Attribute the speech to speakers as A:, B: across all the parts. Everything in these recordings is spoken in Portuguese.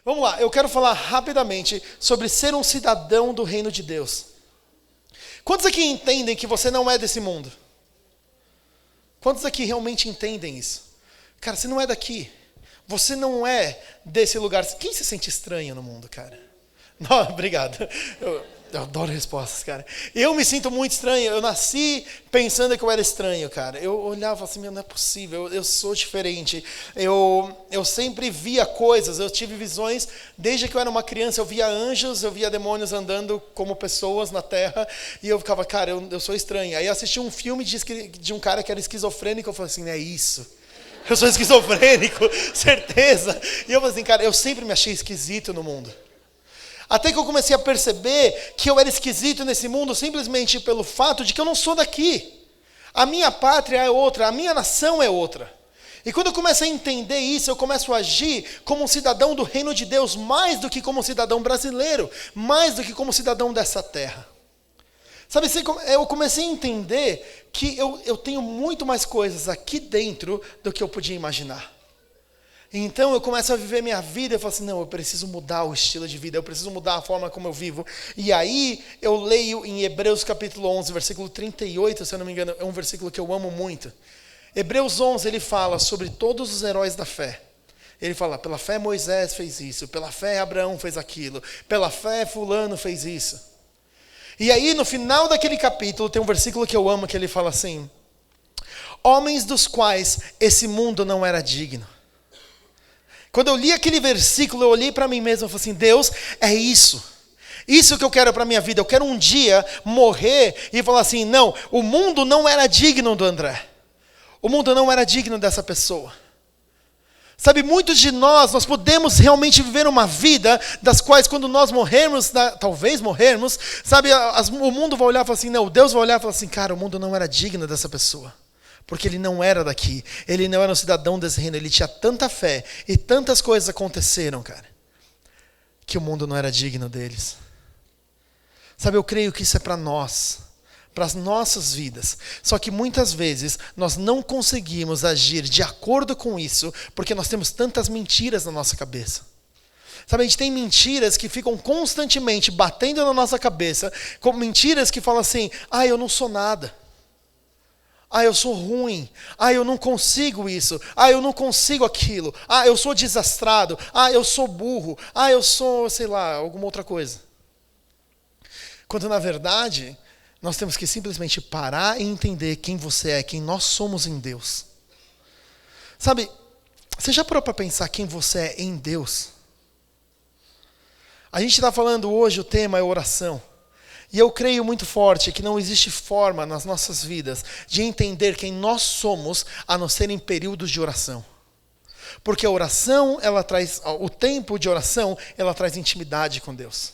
A: Vamos lá, eu quero falar rapidamente sobre ser um cidadão do reino de Deus. Quantos aqui entendem que você não é desse mundo? Quantos aqui realmente entendem isso? Cara, você não é daqui. Você não é desse lugar. Quem se sente estranho no mundo, cara? Não, obrigado. Eu adoro respostas, cara. Eu me sinto muito estranho. Eu nasci pensando que eu era estranho, cara. Eu olhava assim, não é possível. Eu sou diferente. Eu sempre via coisas. Eu tive visões. Desde que eu era uma criança, eu via anjos, eu via demônios andando como pessoas na terra. E eu ficava, cara, eu sou estranho. Aí eu assisti um filme de um cara que era esquizofrênico. Eu falei assim, é isso. Eu sou esquizofrênico, certeza. E eu falei assim, cara, eu sempre me achei esquisito no mundo. Até que eu comecei a perceber que eu era esquisito nesse mundo simplesmente pelo fato de que eu não sou daqui. A minha pátria é outra, a minha nação é outra. E quando eu começo a entender isso, eu começo a agir como um cidadão do reino de Deus, mais do que como um cidadão brasileiro, mais do que como cidadão dessa terra. Sabe, eu comecei a entender que eu tenho muito mais coisas aqui dentro do que eu podia imaginar. Então eu começo a viver minha vida, eu falo assim, não, eu preciso mudar o estilo de vida, eu preciso mudar a forma como eu vivo. E aí eu leio em Hebreus capítulo 11, versículo 38, se eu não me engano, é um versículo que eu amo muito. Hebreus 11, ele fala sobre todos os heróis da fé. Ele fala, pela fé Moisés fez isso, pela fé Abraão fez aquilo, pela fé fulano fez isso. E aí no final daquele capítulo tem um versículo que eu amo, que ele fala assim, homens dos quais esse mundo não era digno. Quando eu li aquele versículo, eu olhei para mim mesmo e falei assim, Deus, é isso. Isso que eu quero para a minha vida. Eu quero um dia morrer e falar assim, não, o mundo não era digno do André. O mundo não era digno dessa pessoa. Sabe, muitos de nós podemos realmente viver uma vida das quais quando nós morrermos, talvez morrermos, sabe, o mundo vai olhar e falar assim, não, Deus vai olhar e falar assim, cara, o mundo não era digno dessa pessoa. Porque ele não era daqui, ele não era um cidadão desse reino, ele tinha tanta fé e tantas coisas aconteceram, cara, que o mundo não era digno deles. Sabe, eu creio que isso é para nós, para as nossas vidas. Só que muitas vezes nós não conseguimos agir de acordo com isso, porque nós temos tantas mentiras na nossa cabeça. Sabe, a gente tem mentiras que ficam constantemente batendo na nossa cabeça, como mentiras que falam assim, eu não sou nada. Eu sou ruim. Eu não consigo isso. Eu não consigo aquilo. Eu sou desastrado. Eu sou burro. Eu sou, sei lá, alguma outra coisa. Quando na verdade, nós temos que simplesmente parar e entender quem você é, quem nós somos em Deus. Sabe, você já parou para pensar quem você é em Deus? A gente está falando hoje, o tema é oração. E eu creio muito forte que não existe forma nas nossas vidas de entender quem nós somos a não ser em períodos de oração. Porque a oração, o tempo de oração, ela traz intimidade com Deus.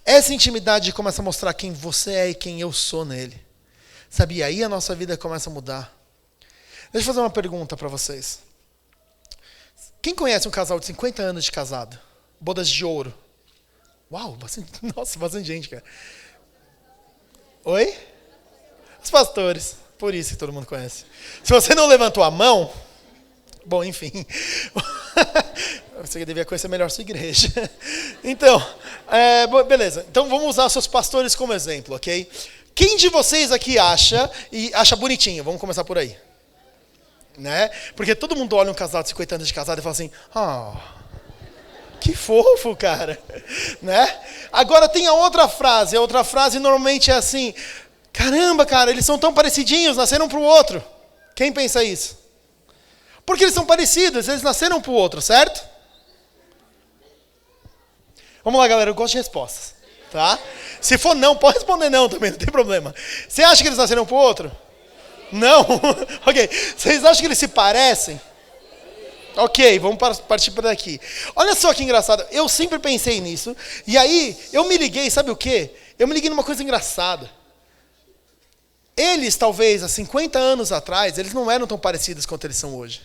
A: Essa intimidade começa a mostrar quem você é e quem eu sou nele. Sabe, e aí a nossa vida começa a mudar. Deixa eu fazer uma pergunta para vocês. Quem conhece um casal de 50 anos de casado? Bodas de ouro. Uau, bastante gente, cara. Oi? Os pastores, por isso que todo mundo conhece. Se você não levantou a mão, bom, enfim, você devia conhecer melhor sua igreja. Então, beleza. Então vamos usar seus pastores como exemplo, ok? Quem de vocês aqui acha bonitinho? Vamos começar por aí. Né? Porque todo mundo olha um casal de 50 anos de casado e fala assim, que fofo, cara, né? Agora tem a outra frase normalmente é assim, caramba, cara, eles são tão parecidinhos, nasceram um pro outro. Quem pensa isso? Porque eles são parecidos, eles nasceram um pro outro, certo? Vamos lá, galera, eu gosto de respostas, tá? Se for não, pode responder não também, não tem problema. Você acha que eles nasceram um pro outro? Não? Ok, vocês acham que eles se parecem? Ok, vamos partir por daqui. Olha só que engraçado, eu sempre pensei nisso, e aí eu me liguei, sabe o quê? Eu me liguei numa coisa engraçada. Eles, talvez, há 50 anos atrás, eles não eram tão parecidos quanto eles são hoje.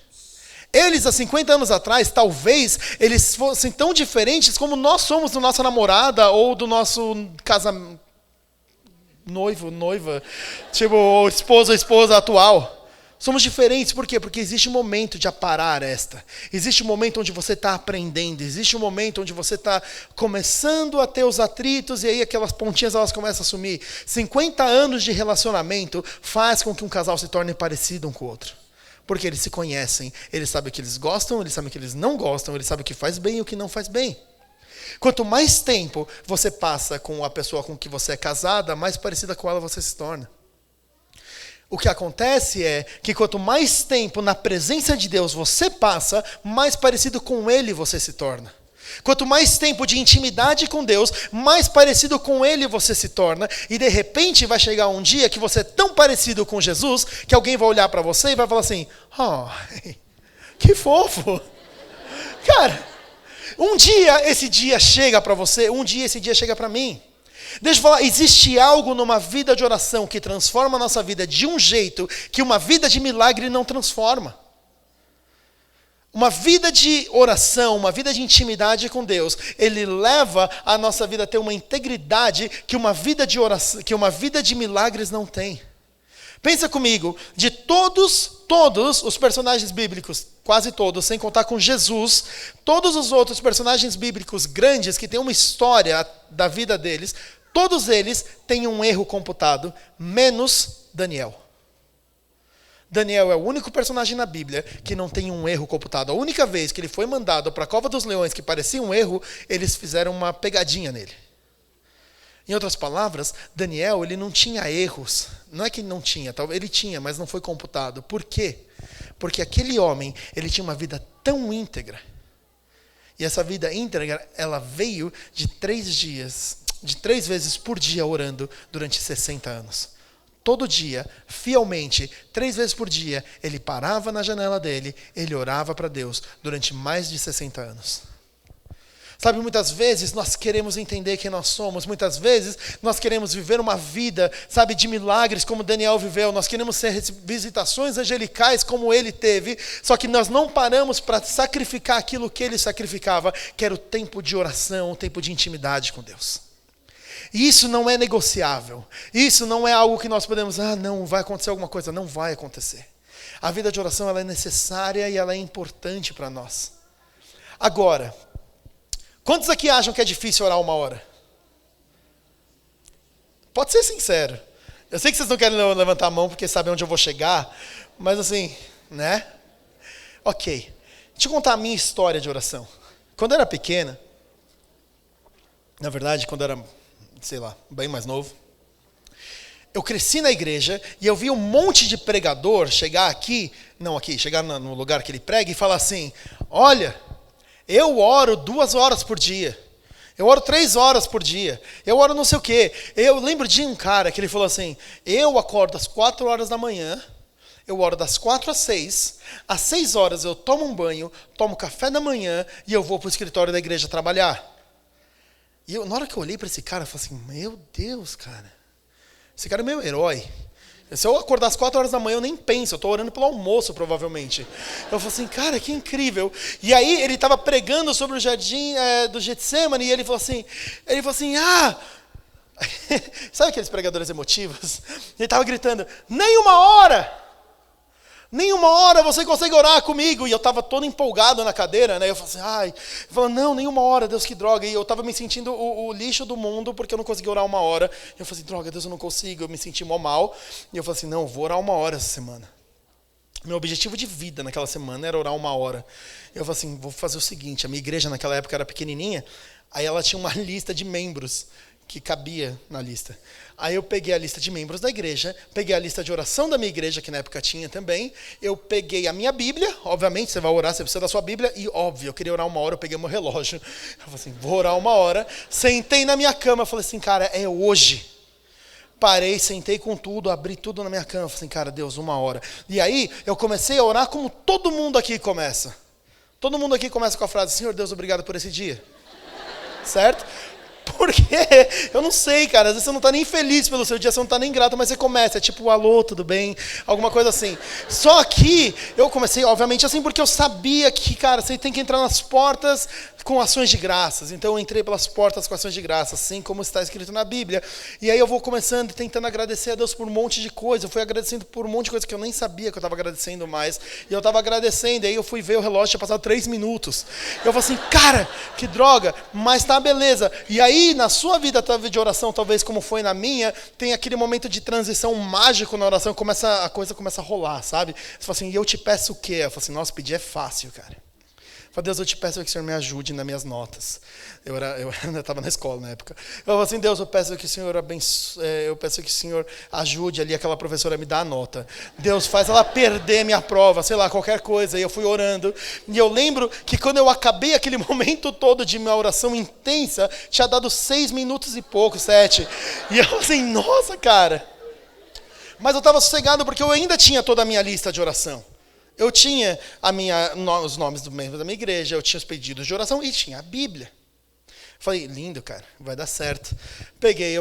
A: Eles, há 50 anos atrás, talvez, eles fossem tão diferentes como nós somos do nossa namorada ou do nosso noiva, tipo, esposa atual. Somos diferentes, por quê? Porque existe um momento de aparar esta. Existe um momento onde você está aprendendo. Existe um momento onde você está começando a ter os atritos e aí aquelas pontinhas elas começam a sumir. 50 anos de relacionamento faz com que um casal se torne parecido um com o outro. Porque eles se conhecem, eles sabem o que eles gostam, eles sabem o que eles não gostam, eles sabem o que faz bem e o que não faz bem. Quanto mais tempo você passa com a pessoa com que você é casada, mais parecida com ela você se torna. O que acontece é que quanto mais tempo na presença de Deus você passa, mais parecido com Ele você se torna. Quanto mais tempo de intimidade com Deus, mais parecido com Ele você se torna. E de repente vai chegar um dia que você é tão parecido com Jesus, que alguém vai olhar para você e vai falar assim, oh, que fofo. Cara, um dia esse dia chega para você, um dia esse dia chega para mim. Deixa eu falar, existe algo numa vida de oração que transforma a nossa vida de um jeito que uma vida de milagre não transforma. Uma vida de oração, uma vida de intimidade com Deus, ele leva a nossa vida a ter uma integridade que uma vida de oração, que uma vida de milagres não tem. Pensa comigo, de todos os personagens bíblicos, quase todos, sem contar com Jesus, todos os outros personagens bíblicos grandes que têm uma história da vida deles, todos eles têm um erro computado, menos Daniel. Daniel é o único personagem na Bíblia que não tem um erro computado. A única vez que ele foi mandado para a cova dos leões que parecia um erro, eles fizeram uma pegadinha nele. Em outras palavras, Daniel ele não tinha erros. Não é que não tinha, ele tinha, mas não foi computado. Por quê? Porque aquele homem ele tinha uma vida tão íntegra. E essa vida íntegra, ela veio de 3 vezes por dia orando durante 60 anos. Todo dia, fielmente, 3 vezes por dia, ele parava na janela dele, ele orava para Deus durante mais de 60 anos. Sabe, muitas vezes nós queremos entender quem nós somos, muitas vezes nós queremos viver uma vida, sabe, de milagres como Daniel viveu, nós queremos ter visitações angelicais como ele teve, só que nós não paramos para sacrificar aquilo que ele sacrificava, que era o tempo de oração, o tempo de intimidade com Deus. E isso não é negociável, isso não é algo que nós podemos, não, vai acontecer alguma coisa, não vai acontecer. A vida de oração ela é necessária e ela é importante para nós. Agora, quantos aqui acham que é difícil orar 1 hora? Pode ser sincero. Eu sei que vocês não querem levantar a mão porque sabem onde eu vou chegar, mas assim, né? Ok. Deixa eu contar a minha história de oração. Quando eu era pequena, na verdade, quando eu era, sei lá, bem mais novo, eu cresci na igreja e eu vi um monte de pregador chegar chegar no lugar que ele prega e falar assim, olha, eu oro 2 horas por dia. Eu oro 3 horas por dia. Eu oro não sei o quê. Eu lembro de um cara que ele falou assim, eu acordo às 4 horas da manhã, eu oro das 4 às 6, às 6 horas eu tomo um banho, tomo café da manhã e eu vou para o escritório da igreja trabalhar. E na hora que eu olhei para esse cara, eu falei assim, meu Deus, cara, esse cara é meu herói. Se eu acordar às 4 horas da manhã, eu nem penso, eu estou orando pelo almoço, provavelmente. Eu falei assim, cara, que incrível. E aí ele estava pregando sobre o jardim do Getsemane, e ele falou assim, sabe aqueles pregadores emotivos? Ele estava gritando, nem 1 hora! Nem 1 hora você consegue orar comigo. E eu estava todo empolgado na cadeira, né? Eu falei assim, não, nem 1 hora, Deus, que droga. E eu estava me sentindo o lixo do mundo, porque eu não conseguia orar 1 hora. Eu falei assim, droga, Deus, eu não consigo. Eu me senti mal. E eu falei assim, não, eu vou orar 1 hora essa semana. Meu objetivo de vida naquela semana era orar 1 hora. Eu falei assim, vou fazer o seguinte, a minha igreja naquela época era pequenininha, aí ela tinha uma lista de membros que cabia na lista. Aí eu peguei a lista de membros da igreja, peguei a lista de oração da minha igreja, que na época tinha também, eu peguei a minha Bíblia, obviamente você vai orar, você precisa da sua Bíblia, e óbvio, eu queria orar 1 hora, eu peguei meu relógio, eu falei assim, vou orar 1 hora, sentei na minha cama, falei assim, cara, é hoje. Parei, sentei com tudo, abri tudo na minha cama, falei assim, cara, Deus, 1 hora. E aí eu comecei a orar como todo mundo aqui começa. Todo mundo aqui começa com a frase, Senhor Deus, obrigado por esse dia. Certo? Porque, eu não sei, cara, às vezes você não está nem feliz pelo seu dia, você não está nem grato, mas você começa, é tipo, alô, tudo bem? Alguma coisa assim. Só que eu comecei, obviamente, assim, porque eu sabia que, cara, você tem que entrar nas portas com ações de graças. Então eu entrei pelas portas com ações de graças, assim como está escrito na Bíblia. E aí eu vou começando, tentando agradecer a Deus por um monte de coisa. Eu fui agradecendo por um monte de coisa que eu nem sabia que eu estava agradecendo mais. E eu estava agradecendo, e aí eu fui ver o relógio, tinha passado 3 minutos. Eu falei assim, cara, que droga, mas tá beleza. E aí, na sua vida de oração, talvez como foi na minha, tem aquele momento de transição mágico na oração, a coisa começa a rolar, sabe? Você fala assim, e eu te peço o quê? Eu falo assim, nossa, pedir é fácil, cara. Eu falei, Deus, eu te peço que o Senhor me ajude nas minhas notas. Eu estava na escola na época. Eu falei assim, Deus, eu peço que o Senhor eu peço que o Senhor ajude ali aquela professora a me dar a nota. Deus, faz ela perder minha prova, sei lá, qualquer coisa. E eu fui orando. E eu lembro que quando eu acabei aquele momento todo de minha oração intensa, tinha dado 6 minutos e pouco, 7. E eu assim, nossa, cara. Mas eu estava sossegado porque eu ainda tinha toda a minha lista de oração. Eu tinha os nomes dos membros da minha igreja, eu tinha os pedidos de oração e tinha a Bíblia. Falei, lindo, cara, vai dar certo. Peguei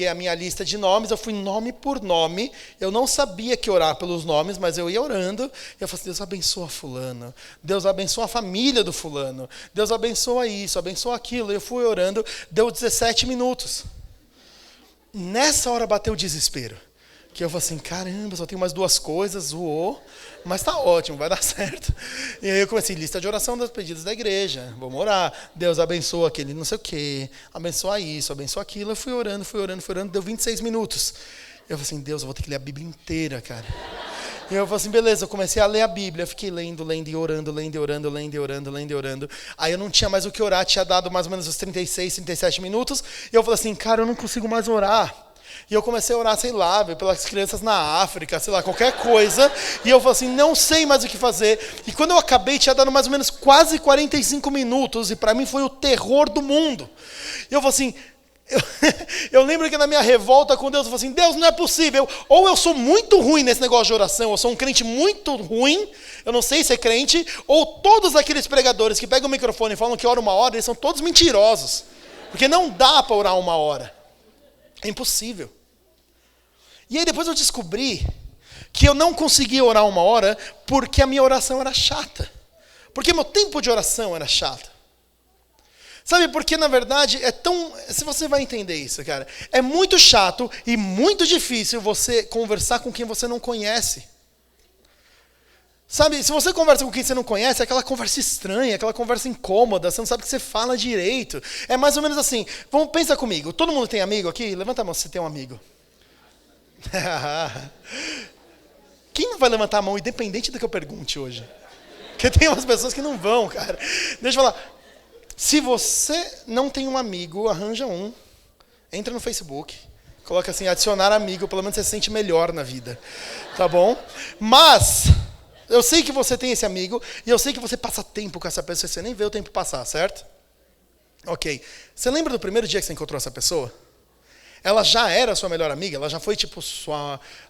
A: a minha lista de nomes, eu fui nome por nome. Eu não sabia que orar pelos nomes, mas eu ia orando. E eu falei assim, Deus abençoa fulano. Deus abençoa a família do fulano. Deus abençoa isso, abençoa aquilo. Eu fui orando, deu 17 minutos. Nessa hora bateu o desespero. Que eu falei assim, caramba, só tenho mais 2 coisas, zoou, mas tá ótimo, vai dar certo. E aí eu comecei, lista de oração dos pedidos da igreja, vamos orar, Deus abençoa aquele não sei o quê, abençoa isso, abençoa aquilo. Eu fui orando, deu 26 minutos. Eu falei assim, Deus, eu vou ter que ler a Bíblia inteira, cara. E eu falei assim, beleza, eu comecei a ler a Bíblia, fiquei lendo e orando. Aí eu não tinha mais o que orar, tinha dado mais ou menos os 36, 37 minutos, e eu falei assim, cara, eu não consigo mais orar. E eu comecei a orar, sei lá, pelas crianças na África, sei lá, qualquer coisa. E eu falei assim, não sei mais o que fazer. E quando eu acabei, tinha dado mais ou menos quase 45 minutos. E para mim foi o terror do mundo. E eu falei assim, eu lembro que na minha revolta com Deus, eu falei assim, Deus, não é possível. Ou eu sou muito ruim nesse negócio de oração, eu sou um crente muito ruim, eu não sei ser crente. Ou todos aqueles pregadores que pegam o microfone e falam que oram 1 hora, eles são todos mentirosos. Porque não dá para orar 1 hora. É impossível. E aí depois eu descobri que eu não conseguia orar 1 hora porque a minha oração era chata. Porque meu tempo de oração era chato. Sabe, porque na verdade se você vai entender isso, cara, é muito chato e muito difícil você conversar com quem você não conhece. Sabe, se você conversa com quem você não conhece, é aquela conversa estranha, aquela conversa incômoda, você não sabe o que você fala direito. É mais ou menos assim, pensa comigo, todo mundo tem amigo aqui? Levanta a mão se você tem um amigo. Quem não vai levantar a mão, independente do que eu pergunte hoje? Porque tem umas pessoas que não vão, cara. Deixa eu falar. Se você não tem um amigo, arranja um. Entra no Facebook. Coloca assim, adicionar amigo. Pelo menos você se sente melhor na vida. Tá bom? Mas eu sei que você tem esse amigo. E eu sei que você passa tempo com essa pessoa. Você nem vê o tempo passar, certo? Ok. Você lembra do primeiro dia que você encontrou essa pessoa? Ela já era a sua melhor amiga? Ela já foi tipo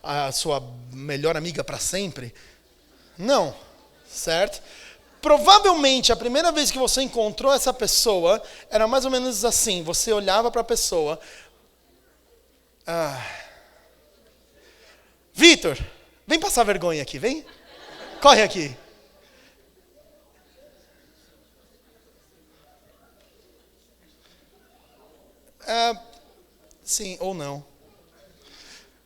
A: a sua melhor amiga para sempre? Não, certo? Provavelmente a primeira vez que você encontrou essa pessoa era mais ou menos assim. Você olhava para a pessoa. Vitor, vem passar vergonha aqui, vem. Corre aqui. Sim ou não.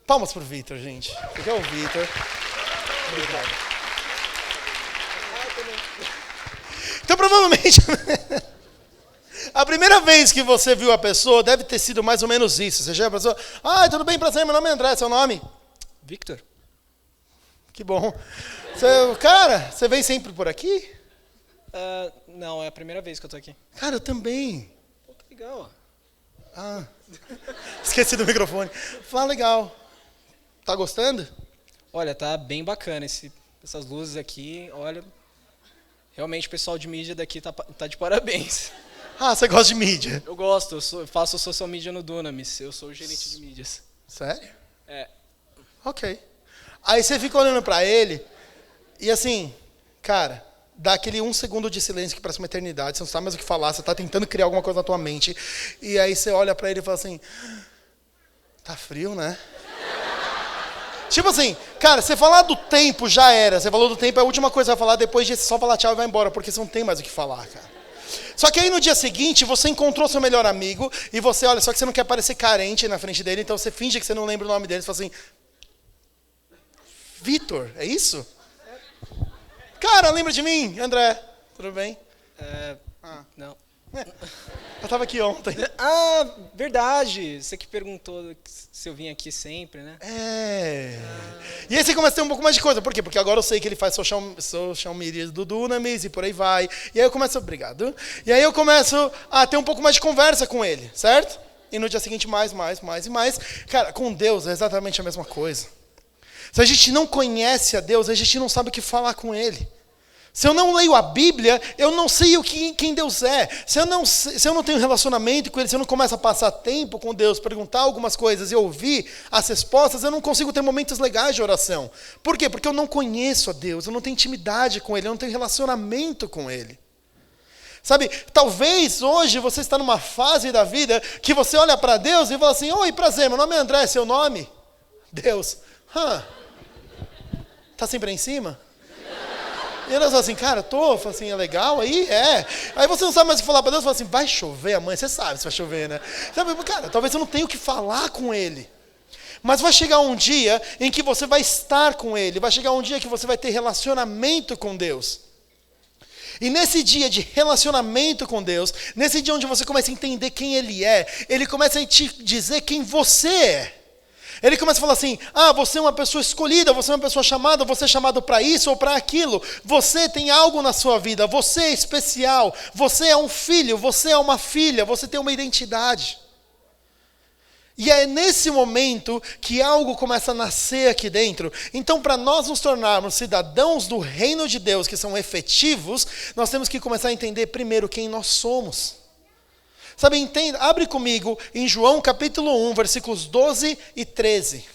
A: Palmas pro Vitor, gente. Porque é o Vitor. Obrigado. Então, provavelmente, a primeira vez que você viu a pessoa deve ter sido mais ou menos isso. Você chega a pessoa, tudo bem, prazer, meu nome é André, seu nome?
B: Victor.
A: Que bom. Você vem sempre por aqui?
B: Não, é a primeira vez que eu tô aqui.
A: Cara, eu também.
B: Pô, que legal.
A: Esqueci do microfone. Fala, legal. Tá gostando?
B: Olha, tá bem bacana essas luzes aqui. Olha, realmente o pessoal de mídia daqui tá de parabéns.
A: Você gosta de mídia?
B: Eu gosto, eu faço social media no Dunamis. Eu sou o gerente de mídias.
A: Sério?
B: É.
A: Ok. Aí você fica olhando pra ele e assim, cara, dá aquele 1 segundo de silêncio que parece uma eternidade, você não sabe mais o que falar, você está tentando criar alguma coisa na tua mente, e aí você olha para ele e fala assim, tá frio, né? Tipo assim, cara, você falar do tempo já era, você falou do tempo, é a última coisa que vai falar, depois disso só falar tchau e vai embora, porque você não tem mais o que falar, cara. Só que aí no dia seguinte, você encontrou seu melhor amigo, e você olha, só que você não quer parecer carente na frente dele, então você finge que você não lembra o nome dele, você fala assim, Vitor, é isso? Cara, lembra de mim? André, tudo bem?
B: Não.
A: Eu tava aqui ontem.
B: Ah, verdade. Você que perguntou se eu vim aqui sempre, né?
A: E aí você começa a ter um pouco mais de coisa. Por quê? Porque agora eu sei que ele faz social media do Dunamis e por aí vai. E aí eu começo, obrigado. E aí eu começo a ter um pouco mais de conversa com ele, certo? E no dia seguinte mais e mais. Cara, com Deus é exatamente a mesma coisa. Se a gente não conhece a Deus, a gente não sabe o que falar com Ele. Se eu não leio a Bíblia, eu não sei quem Deus é. Se eu não tenho relacionamento com Ele, se eu não começo a passar tempo com Deus, perguntar algumas coisas e ouvir as respostas, eu não consigo ter momentos legais de oração. Por quê? Porque eu não conheço a Deus, eu não tenho intimidade com Ele, eu não tenho relacionamento com Ele. Sabe, talvez hoje você está numa fase da vida que você olha para Deus e fala assim, oi, prazer, meu nome é André, seu nome? Deus. Tá sempre aí em cima? E ela fala assim, cara, fala assim, é legal aí? Aí você não sabe mais o que falar para Deus, fala assim, vai chover amanhã, você sabe se vai chover, né? Sabe, cara, talvez eu não tenha o que falar com Ele. Mas vai chegar um dia em que você vai estar com Ele, vai chegar um dia que você vai ter relacionamento com Deus. E nesse dia de relacionamento com Deus, nesse dia onde você começa a entender quem Ele é, Ele começa a te dizer quem você é. Ele começa a falar assim, você é uma pessoa escolhida, você é uma pessoa chamada, você é chamado para isso ou para aquilo. Você tem algo na sua vida, você é especial, você é um filho, você é uma filha, você tem uma identidade. E é nesse momento que algo começa a nascer aqui dentro. Então, para nós nos tornarmos cidadãos do reino de Deus, que são efetivos, nós temos que começar a entender primeiro quem nós somos. Sabe, entenda, abre comigo em João capítulo 1, versículos 12 e 13.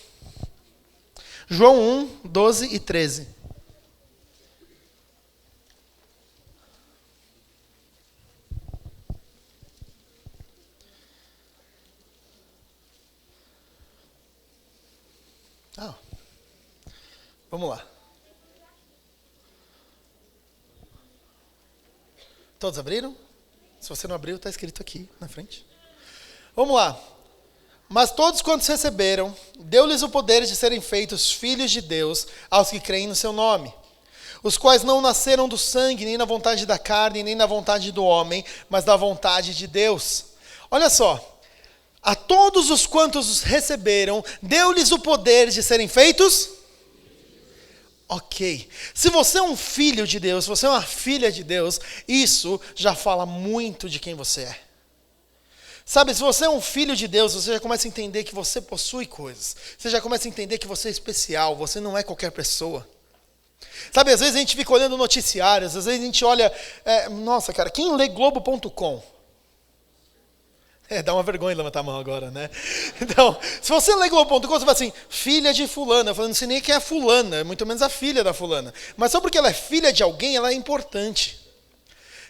A: João 1, 12 e 13. Vamos lá. Todos abriram? Se você não abriu, está escrito aqui na frente. Vamos lá. Mas todos quantos receberam, deu-lhes o poder de serem feitos filhos de Deus aos que creem no seu nome, os quais não nasceram do sangue, nem na vontade da carne, nem na vontade do homem, mas da vontade de Deus. Olha só. A todos os quantos os receberam, deu-lhes o poder de serem feitos. Ok. Se você é um filho de Deus, se você é uma filha de Deus, isso já fala muito de quem você é. Sabe, se você é um filho de Deus, você já começa a entender que você possui coisas. Você já começa a entender que você é especial, você não é qualquer pessoa. Sabe, às vezes a gente fica olhando noticiários, às vezes a gente olha... nossa, cara, quem lê Globo.com? Dá uma vergonha levantar a mão agora, né? Então, se você lê Globo.com, você fala assim, filha de fulana. Eu falo, não sei nem quem é fulana, muito menos a filha da fulana. Mas só porque ela é filha de alguém, ela é importante.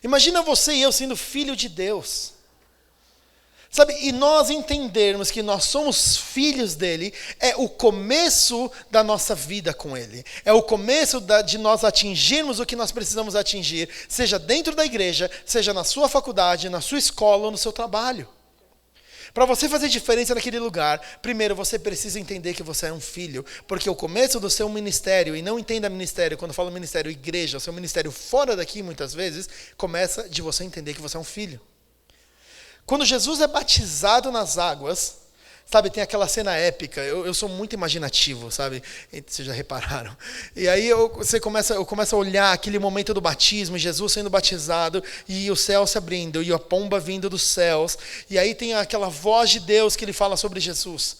A: Imagina você e eu sendo filho de Deus. Sabe, e nós entendermos que nós somos filhos dele, é o começo da nossa vida com ele. É o começo de nós atingirmos o que nós precisamos atingir, seja dentro da igreja, seja na sua faculdade, na sua escola ou no seu trabalho. Para você fazer diferença naquele lugar, primeiro você precisa entender que você é um filho, porque o começo do seu ministério, e não entenda ministério, quando eu falo ministério, igreja, o seu ministério fora daqui muitas vezes, começa de você entender que você é um filho. Quando Jesus é batizado nas águas, sabe, tem aquela cena épica, eu sou muito imaginativo, sabe, vocês já repararam. E aí eu começo a olhar aquele momento do batismo, Jesus sendo batizado, e o céu se abrindo, e a pomba vindo dos céus, e aí tem aquela voz de Deus que ele fala sobre Jesus.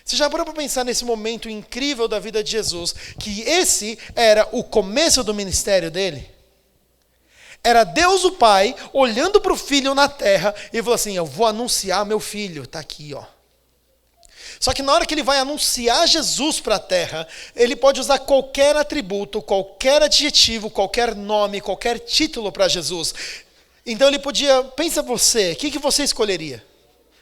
A: Você já parou para pensar nesse momento incrível da vida de Jesus, que esse era o começo do ministério dele? Era Deus o Pai, olhando para o Filho na terra, e falou assim, eu vou anunciar meu Filho, está aqui, ó. Só que na hora que ele vai anunciar Jesus para a terra, ele pode usar qualquer atributo, qualquer adjetivo, qualquer nome, qualquer título para Jesus. Então ele podia, pensa você, o que você escolheria?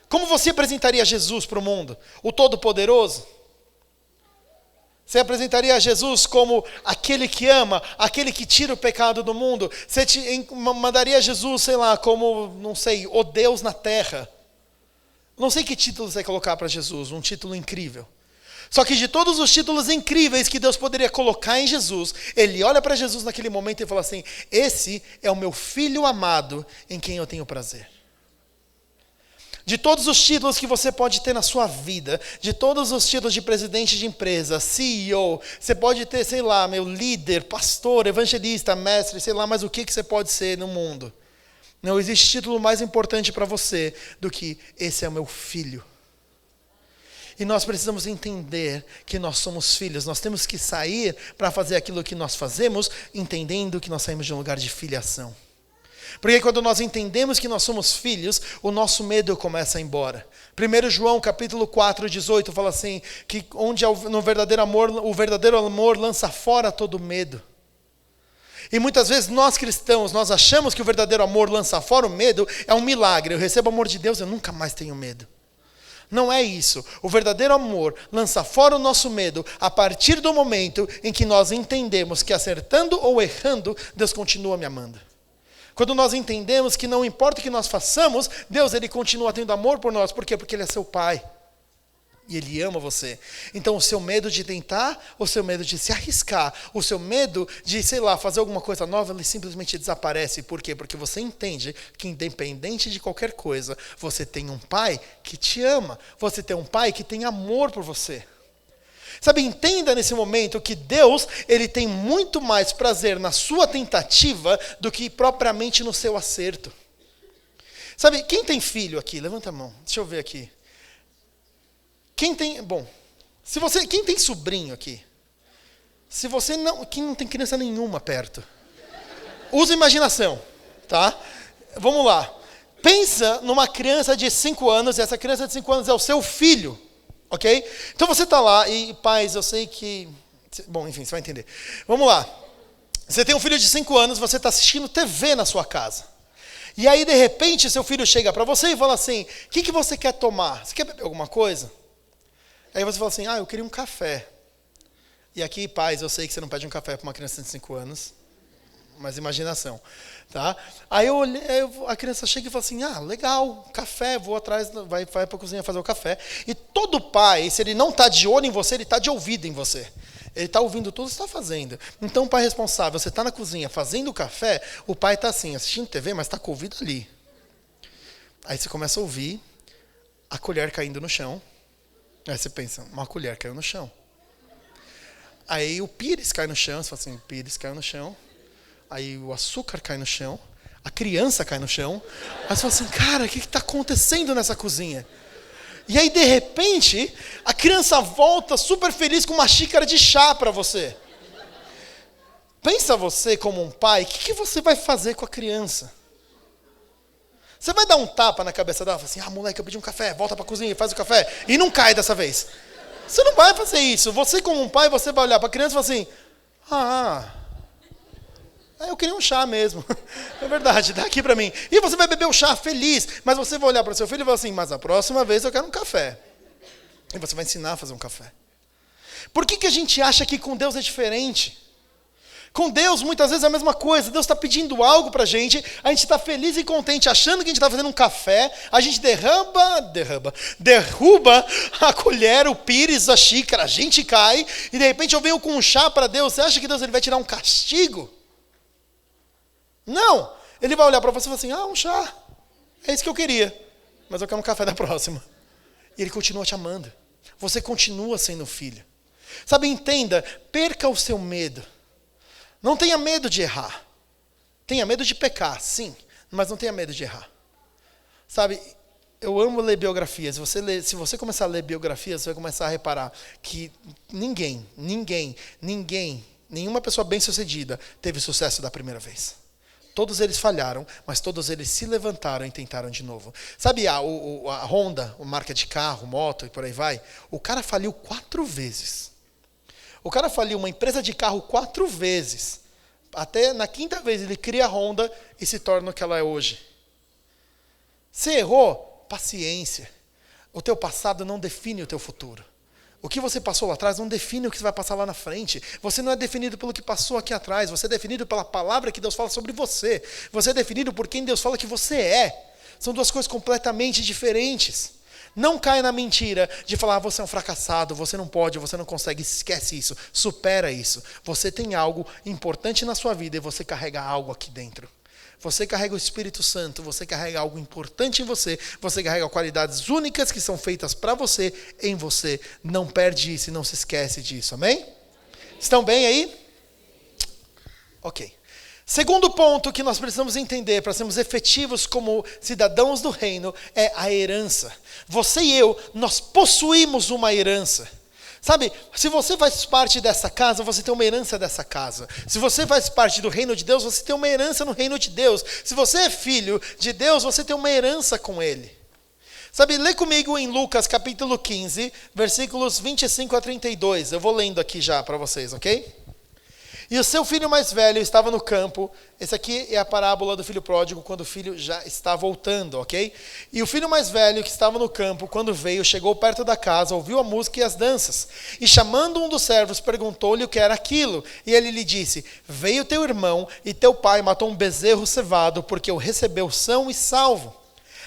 A: Como você apresentaria Jesus para o mundo? O Todo-Poderoso? Você apresentaria Jesus como aquele que ama, aquele que tira o pecado do mundo? Você mandaria Jesus, sei lá, como, não sei, o Deus na terra? Não sei que título você vai colocar para Jesus, um título incrível. Só que de todos os títulos incríveis que Deus poderia colocar em Jesus, ele olha para Jesus naquele momento e fala assim: esse é o meu filho amado em quem eu tenho prazer. De todos os títulos que você pode ter na sua vida, de todos os títulos de presidente de empresa, CEO, você pode ter, sei lá, meu líder, pastor, evangelista, mestre, sei lá, mas o que você pode ser no mundo? Não existe título mais importante para você do que esse é o meu filho. E nós precisamos entender que nós somos filhos. Nós temos que sair para fazer aquilo que nós fazemos, entendendo que nós saímos de um lugar de filiação. Porque quando nós entendemos que nós somos filhos, o nosso medo começa a ir embora. 1 João capítulo 4, 18 fala assim, que onde no verdadeiro amor, o verdadeiro amor lança fora todo medo. E muitas vezes nós cristãos, nós achamos que o verdadeiro amor lança fora o medo, é um milagre. Eu recebo o amor de Deus, eu nunca mais tenho medo. Não é isso. O verdadeiro amor lança fora o nosso medo a partir do momento em que nós entendemos que acertando ou errando, Deus continua me amando. Quando nós entendemos que não importa o que nós façamos, Deus ele continua tendo amor por nós. Por quê? Porque Ele é seu Pai. E Ele ama você. Então o seu medo de tentar, o seu medo de se arriscar, o seu medo de, sei lá, fazer alguma coisa nova, ele simplesmente desaparece. Por quê? Porque você entende que independente de qualquer coisa, você tem um Pai que te ama. Você tem um Pai que tem amor por você. Sabe, entenda nesse momento que Deus, Ele tem muito mais prazer na sua tentativa do que propriamente no seu acerto. Sabe, quem tem filho aqui? Levanta a mão, deixa eu ver aqui. Quem tem sobrinho aqui? Se você não, quem não tem criança nenhuma perto? Usa a imaginação, tá? Vamos lá. Pensa numa criança de 5 anos, e essa criança de 5 anos é o seu filho, ok? Então você está lá, e pais, eu sei que... Bom, enfim, você vai entender. Vamos lá. Você tem um filho de 5 anos, você está assistindo TV na sua casa. E aí, de repente, seu filho chega para você e fala assim, o que você quer tomar? Você quer beber alguma coisa? Aí você fala assim, eu queria um café. E aqui, pais, eu sei que você não pede um café para uma criança de 5 anos, mas imaginação, tá? Aí a criança chega e fala assim, legal, café, vou atrás, vai para a cozinha fazer o café. E todo pai, se ele não está de olho em você, ele está de ouvido em você. Ele está ouvindo tudo que você está fazendo. Então o pai responsável, você está na cozinha fazendo o café, o pai está assim, assistindo TV, mas está com o ouvido ali. Aí você começa a ouvir a colher caindo no chão. Aí você pensa, uma colher caiu no chão. Aí o pires cai no chão, você fala assim, o pires caiu no chão. Aí o açúcar cai no chão, a criança cai no chão. Aí você fala assim, cara, o que está acontecendo nessa cozinha? E aí, de repente, a criança volta super feliz com uma xícara de chá para você. Pensa você como um pai, o que você vai fazer com a criança? Você vai dar um tapa na cabeça dela, fala assim, moleque, eu pedi um café, volta para a cozinha e faz o café. E não cai dessa vez. Você não vai fazer isso. Você como um pai, você vai olhar para a criança e falar assim, eu queria um chá mesmo. É verdade, dá aqui para mim. E você vai beber o chá feliz, mas você vai olhar para o seu filho e falar assim, mas a próxima vez eu quero um café. E você vai ensinar a fazer um café. Por que a gente acha que com Deus é diferente? Com Deus, muitas vezes é a mesma coisa. Deus está pedindo algo para a gente está feliz e contente, achando que a gente está fazendo um café, a gente derruba a colher, o pires, a xícara, a gente cai, e de repente eu venho com um chá para Deus. Você acha que Deus ele vai tirar um castigo? Não. Ele vai olhar para você e falar assim, um chá, é isso que eu queria, mas eu quero um café da próxima. E Ele continua te amando. Você continua sendo filho. Sabe, entenda, perca o seu medo. Não tenha medo de errar. Tenha medo de pecar, sim, mas não tenha medo de errar. Sabe, eu amo ler biografias. Se você começar a ler biografias, você vai começar a reparar que nenhuma pessoa bem-sucedida teve sucesso da primeira vez. Todos eles falharam, mas todos eles se levantaram e tentaram de novo. Sabe a Honda, a marca de carro, moto e por aí vai? O cara faliu 4 vezes. O cara faliu uma empresa de carro 4 vezes. Até na 5ª vez ele cria a Honda e se torna o que ela é hoje. Você errou? Paciência. O teu passado não define o teu futuro. O que você passou lá atrás não define o que você vai passar lá na frente. Você não é definido pelo que passou aqui atrás. Você é definido pela palavra que Deus fala sobre você. Você é definido por quem Deus fala que você é. São 2 coisas completamente diferentes. Não caia na mentira de falar, você é um fracassado, você não pode, você não consegue. Esquece isso, supera isso. Você tem algo importante na sua vida e você carrega algo aqui dentro. Você carrega o Espírito Santo, você carrega algo importante em você, você carrega qualidades únicas que são feitas para você, em você. Não perde isso e não se esquece disso, amém? Estão bem aí? Ok. Segundo ponto que nós precisamos entender para sermos efetivos como cidadãos do reino é a herança. Você e eu, nós possuímos uma herança. Sabe, se você faz parte dessa casa, você tem uma herança dessa casa. Se você faz parte do reino de Deus, você tem uma herança no reino de Deus. Se você é filho de Deus, você tem uma herança com Ele. Sabe, lê comigo em Lucas capítulo 15, versículos 25 a 32. Eu vou lendo aqui já para vocês, ok? E o seu filho mais velho estava no campo. Esse aqui é a parábola do filho pródigo, quando o filho já está voltando, ok? E o filho mais velho que estava no campo, quando veio, chegou perto da casa, ouviu a música e as danças. E chamando um dos servos, perguntou-lhe o que era aquilo. E ele lhe disse, veio teu irmão e teu pai matou um bezerro cevado, porque o recebeu são e salvo.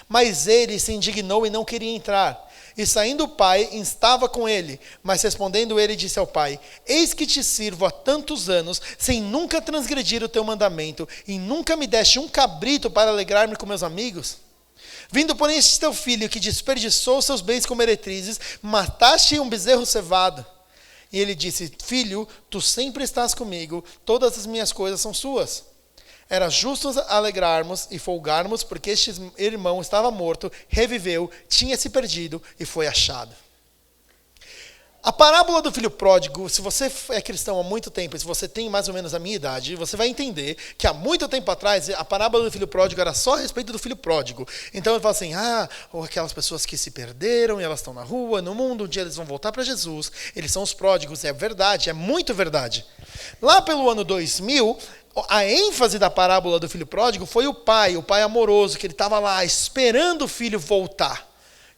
A: Mas ele se indignou e não queria entrar. E saindo o pai, estava com ele. Mas respondendo ele, disse ao pai, eis que te sirvo há tantos anos, sem nunca transgredir o teu mandamento, e nunca me deste um cabrito para alegrar-me com meus amigos? Vindo, porém, este teu filho, que desperdiçou seus bens com meretrizes, mataste um bezerro cevado. E ele disse, filho, tu sempre estás comigo, todas as minhas coisas são suas. Era justo alegrarmos e folgarmos, porque este irmão estava morto, reviveu, tinha se perdido e foi achado. A parábola do filho pródigo, se você é cristão há muito tempo, se você tem mais ou menos a minha idade, você vai entender que há muito tempo atrás, a parábola do filho pródigo era só a respeito do filho pródigo. Então ele fala assim, ou aquelas pessoas que se perderam e elas estão na rua, no mundo, um dia eles vão voltar para Jesus, eles são os pródigos, é verdade, é muito verdade. Lá pelo ano 2000, a ênfase da parábola do filho pródigo foi o pai amoroso, que ele estava lá esperando o filho voltar.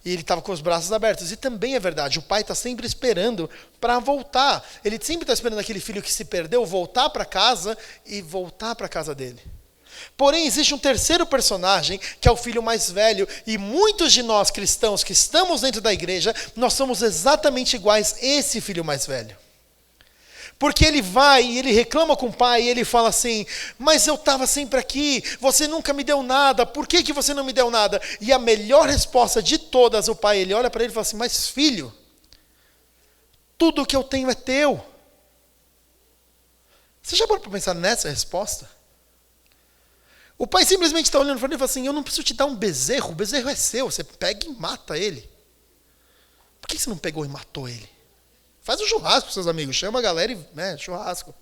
A: E ele estava com os braços abertos. E também é verdade, o pai está sempre esperando para voltar. Ele sempre está esperando aquele filho que se perdeu voltar para casa e voltar para a casa dele. Porém, existe um terceiro personagem, que é o filho mais velho. E muitos de nós cristãos que estamos dentro da igreja, nós somos exatamente iguais a esse filho mais velho. Porque ele vai e ele reclama com o pai e ele fala assim, mas eu estava sempre aqui, você nunca me deu nada, por que você não me deu nada? E a melhor resposta de todas, o pai, ele olha para ele e fala assim, mas filho, tudo que eu tenho é teu. Você já parou para pensar nessa resposta? O pai simplesmente está olhando para ele e fala assim, eu não preciso te dar um bezerro, o bezerro é seu, você pega e mata ele. Por que você não pegou e matou ele? Faz um churrasco com seus amigos, chama a galera e churrasco.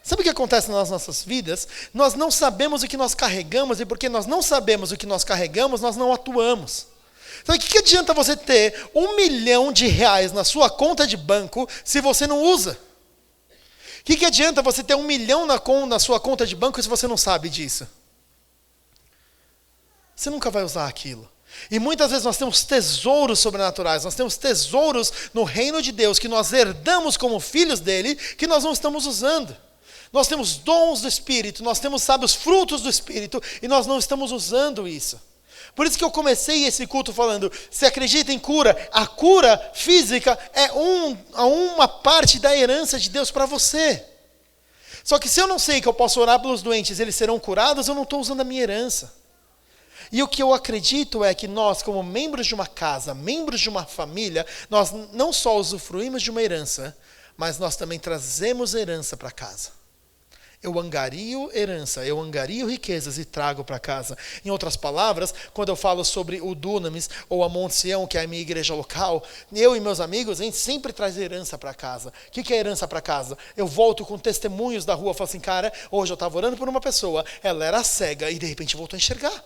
A: Sabe o que acontece nas nossas vidas? Nós não sabemos o que nós carregamos e porque nós não sabemos o que nós carregamos, nós não atuamos. Sabe o que adianta você ter R$1 milhão na sua conta de banco se você não usa? O que adianta você ter R$1 milhão na sua conta de banco se você não sabe disso? Você nunca vai usar aquilo. E muitas vezes nós temos tesouros sobrenaturais, nós temos tesouros no reino de Deus que nós herdamos como filhos dele, que nós não estamos usando. Nós temos dons do Espírito, nós temos, os frutos do Espírito, e nós não estamos usando isso. Por isso que eu comecei esse culto falando, você acredita em cura? A cura física é uma parte da herança de Deus para você. Só que se eu não sei que eu posso orar pelos doentes, eles serão curados, eu não estou usando a minha herança. E o que eu acredito é que nós, como membros de uma casa, membros de uma família, nós não só usufruímos de uma herança, mas nós também trazemos herança para casa. Eu angario herança, eu angario riquezas e trago para casa. Em outras palavras, quando eu falo sobre o Dunamis ou a Monte Sião, que é a minha igreja local, eu e meus amigos, a gente sempre traz herança para casa. O que é herança para casa? Eu volto com testemunhos da rua, falo assim, cara, hoje eu estava orando por uma pessoa, ela era cega e de repente voltou a enxergar.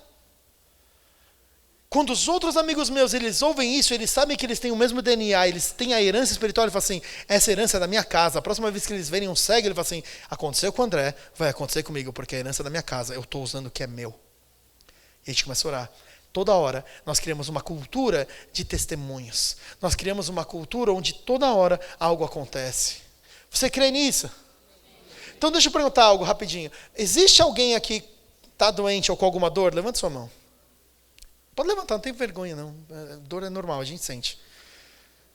A: Quando os outros amigos meus, eles ouvem isso, eles sabem que eles têm o mesmo DNA, eles têm a herança espiritual, eles falam assim, essa herança é da minha casa. A próxima vez que eles verem um cego, ele fala assim, aconteceu com o André, vai acontecer comigo, porque a herança é da minha casa, eu estou usando o que é meu. E a gente começa a orar. Toda hora, nós criamos uma cultura de testemunhos. Nós criamos uma cultura onde toda hora algo acontece. Você crê nisso? Então deixa eu perguntar algo rapidinho. Existe alguém aqui que está doente ou com alguma dor? Levanta sua mão. Pode levantar, não tem vergonha não. Dor é normal, a gente sente.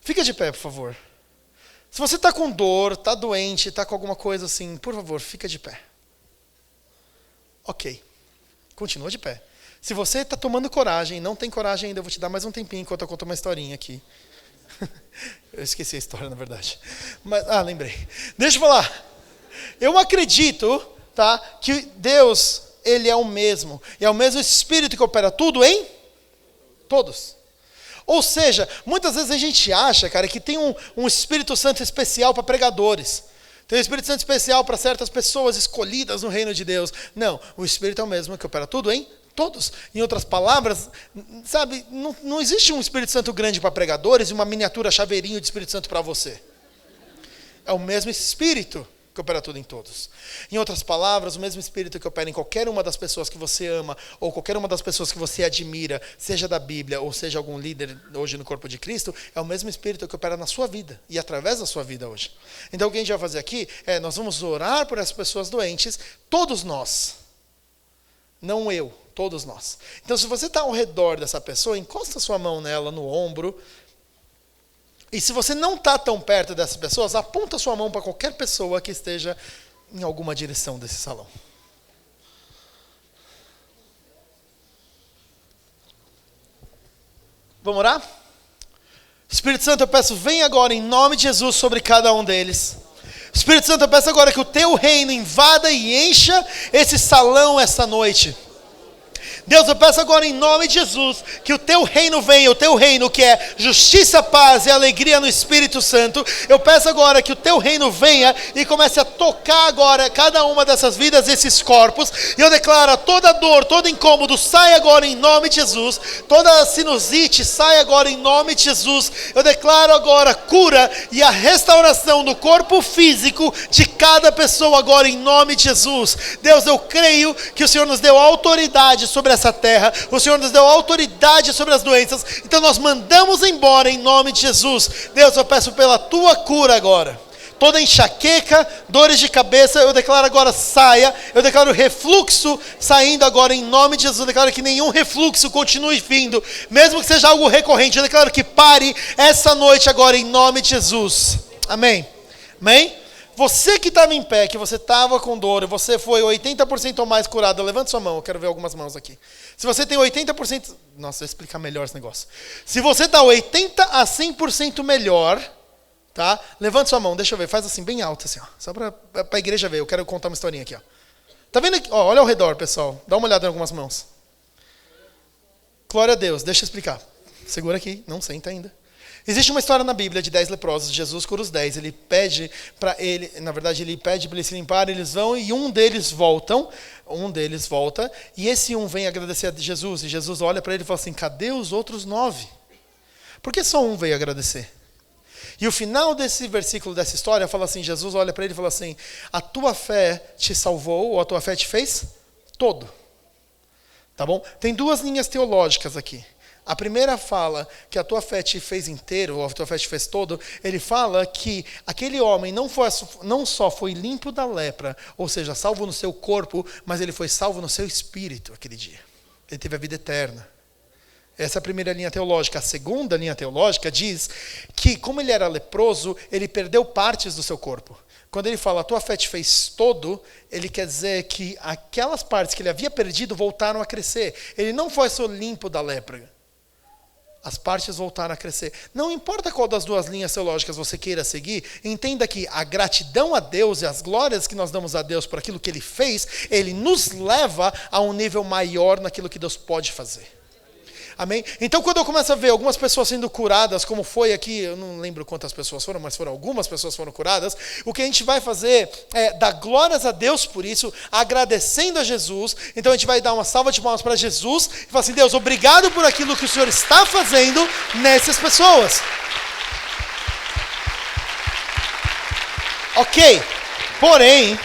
A: Fica de pé, por favor. Se você está com dor, está doente, está com alguma coisa assim, por favor, fica de pé. Ok. Continua de pé. Se você está tomando coragem, não tem coragem ainda, eu vou te dar mais um tempinho enquanto eu conto uma historinha aqui. Eu esqueci a história, na verdade. Mas, lembrei. Deixa eu falar. Eu acredito, tá, que Deus, Ele é o mesmo. E é o mesmo Espírito que opera tudo em todos. Ou seja, muitas vezes a gente acha, cara, que tem um Espírito Santo especial para pregadores. Tem um Espírito Santo especial para certas pessoas escolhidas no reino de Deus. Não, o Espírito é o mesmo que opera tudo em todos. Em outras palavras, sabe, não existe um Espírito Santo grande para pregadores e uma miniatura chaveirinho de Espírito Santo para você. É o mesmo Espírito que opera tudo em todos. Em outras palavras, o mesmo Espírito que opera em qualquer uma das pessoas que você ama, ou qualquer uma das pessoas que você admira, seja da Bíblia, ou seja algum líder hoje no corpo de Cristo, é o mesmo Espírito que opera na sua vida, e através da sua vida hoje. Então o que a gente vai fazer aqui, nós vamos orar por essas pessoas doentes, todos nós. Não eu, todos nós. Então se você está ao redor dessa pessoa, encosta sua mão nela, no ombro. E se você não está tão perto dessas pessoas, aponta sua mão para qualquer pessoa que esteja em alguma direção desse salão. Vamos orar? Espírito Santo, eu peço, vem agora em nome de Jesus sobre cada um deles. Espírito Santo, eu peço agora que o teu reino invada e encha esse salão esta noite. Deus, eu peço agora em nome de Jesus, que o teu reino venha, o teu reino que é justiça, paz e alegria no Espírito Santo. Eu peço agora que o teu reino venha e comece a tocar agora cada uma dessas vidas, esses corpos. E eu declaro, toda dor, todo incômodo, sai agora em nome de Jesus. Toda sinusite, sai agora em nome de Jesus. Eu declaro agora cura e a restauração do corpo físico de cada pessoa agora em nome de Jesus. Deus, eu creio que o Senhor nos deu autoridade sobre essa terra, o Senhor nos deu autoridade sobre as doenças, então nós mandamos embora em nome de Jesus. Deus, eu peço pela tua cura agora. Toda enxaqueca, dores de cabeça, eu declaro agora saia, eu declaro refluxo saindo agora em nome de Jesus, eu declaro que nenhum refluxo continue vindo, mesmo que seja algo recorrente, eu declaro que pare essa noite agora em nome de Jesus. Amém? Amém? Você que estava em pé, que você estava com dor, e você foi 80% ou mais curado, levante sua mão, eu quero ver algumas mãos aqui. Se você tem 80%, nossa, vou explicar melhor esse negócio. Se você está 80% a 100% melhor, tá? Levante sua mão, deixa eu ver, faz assim, bem alto assim, ó, só para a igreja ver, eu quero contar uma historinha aqui. Ó. Tá vendo aqui? Ó, olha ao redor, pessoal, dá uma olhada em algumas mãos. Glória a Deus, deixa eu explicar. Segura aqui, não senta ainda. Existe uma história na Bíblia de 10 leprosos. Jesus cura os 10. Ele pede para ele, na verdade, ele pede para eles se limpar, eles vão e um deles volta, e esse um vem agradecer a Jesus. E Jesus olha para ele e fala assim, cadê os outros 9? Por que só um veio agradecer? E o final desse versículo, dessa história, fala assim, Jesus olha para ele e fala assim, a tua fé te salvou, ou a tua fé te fez todo. Tá bom? Tem duas linhas teológicas aqui. A primeira fala que a tua fé te fez inteiro, ou a tua fé te fez todo, ele fala que aquele homem não só foi limpo da lepra, ou seja, salvo no seu corpo, mas ele foi salvo no seu espírito aquele dia. Ele teve a vida eterna. Essa é a primeira linha teológica. A segunda linha teológica diz que, como ele era leproso, ele perdeu partes do seu corpo. Quando ele fala, a tua fé te fez todo, ele quer dizer que aquelas partes que ele havia perdido voltaram a crescer. Ele não foi só limpo da lepra. as partes voltaram a crescer. Não importa qual das duas linhas teológicas você queira seguir, entenda que a gratidão a Deus e as glórias que nós damos a Deus por aquilo que Ele fez, Ele nos leva a um nível maior naquilo que Deus pode fazer. Amém? Então, quando eu começo a ver algumas pessoas sendo curadas, como foi aqui, eu não lembro quantas pessoas foram, mas foram algumas pessoas foram curadas, o que a gente vai fazer é dar glórias a Deus por isso, agradecendo a Jesus. Então, a gente vai dar uma salva de palmas para Jesus e falar assim: Deus, obrigado por aquilo que o Senhor está fazendo nessas pessoas. Ok, porém,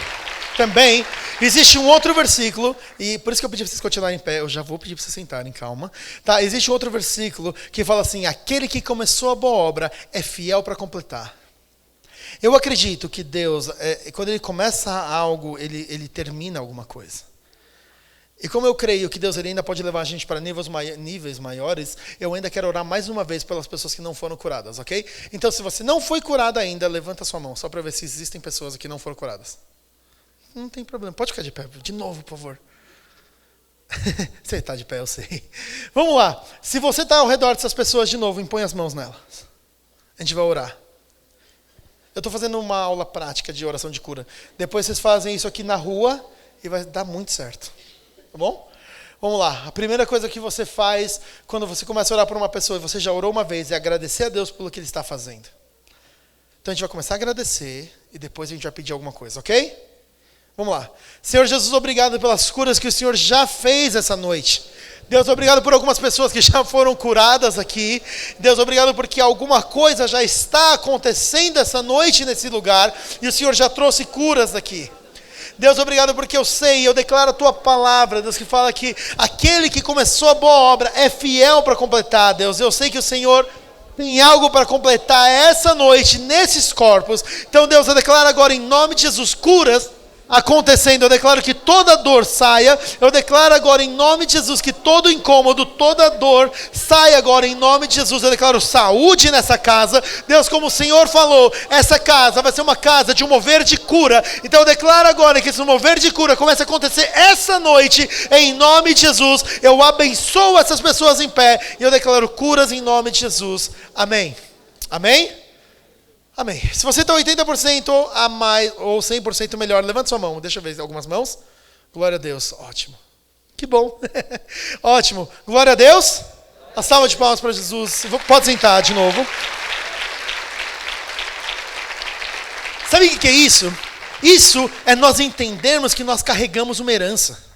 A: também existe um outro versículo, e por isso que eu pedi para vocês continuarem em pé, eu já vou pedir para vocês sentarem, calma. Tá? Existe um outro versículo que fala assim: aquele que começou a boa obra é fiel para completar. Eu acredito que Deus, quando Ele começa algo, ele termina alguma coisa. E como eu creio que Deus ele ainda pode levar a gente para níveis maiores, eu ainda quero orar mais uma vez pelas pessoas que não foram curadas, ok? Então, se você não foi curado ainda, levanta sua mão, só para ver se existem pessoas que não foram curadas. Não tem problema. Pode ficar de pé. De novo, por favor. Você está de pé, eu sei. Vamos lá. Se você está ao redor dessas pessoas, de novo, impõe as mãos nelas. A gente vai orar. Eu estou fazendo uma aula prática de oração de cura. Depois vocês fazem isso aqui na rua e vai dar muito certo. Tá bom? Vamos lá. A primeira coisa que você faz quando você começa a orar por uma pessoa e você já orou uma vez é agradecer a Deus pelo que Ele está fazendo. Então a gente vai começar a agradecer e depois a gente vai pedir alguma coisa, ok? Vamos lá. Senhor Jesus, obrigado pelas curas que o Senhor já fez essa noite. Deus, obrigado por algumas pessoas que já foram curadas aqui. Deus, obrigado porque alguma coisa já está acontecendo essa noite nesse lugar e o Senhor já trouxe curas aqui. Deus, obrigado porque eu sei, eu declaro a Tua palavra, Deus, que fala que aquele que começou a boa obra é fiel para completar, Deus. Eu sei que o Senhor tem algo para completar essa noite nesses corpos. Então, Deus, eu declaro agora em nome de Jesus curas acontecendo. Eu declaro que toda dor saia. Eu declaro agora em nome de Jesus que todo incômodo, toda dor saia agora em nome de Jesus. Eu declaro saúde nessa casa. Deus, como o Senhor falou, essa casa vai ser uma casa de um mover de cura. Então eu declaro agora que esse mover de cura comece a acontecer essa noite em nome de Jesus. Eu abençoo essas pessoas em pé e eu declaro curas em nome de Jesus. Amém. Amém? Amém. Se você está 80% a mais ou 100% melhor, levanta sua mão. Deixa eu ver algumas mãos. Glória a Deus. Ótimo. Que bom. Ótimo. Glória a Deus. A salva de palmas para Jesus. Pode sentar de novo. Sabe o que é isso? Isso é nós entendermos que nós carregamos uma herança.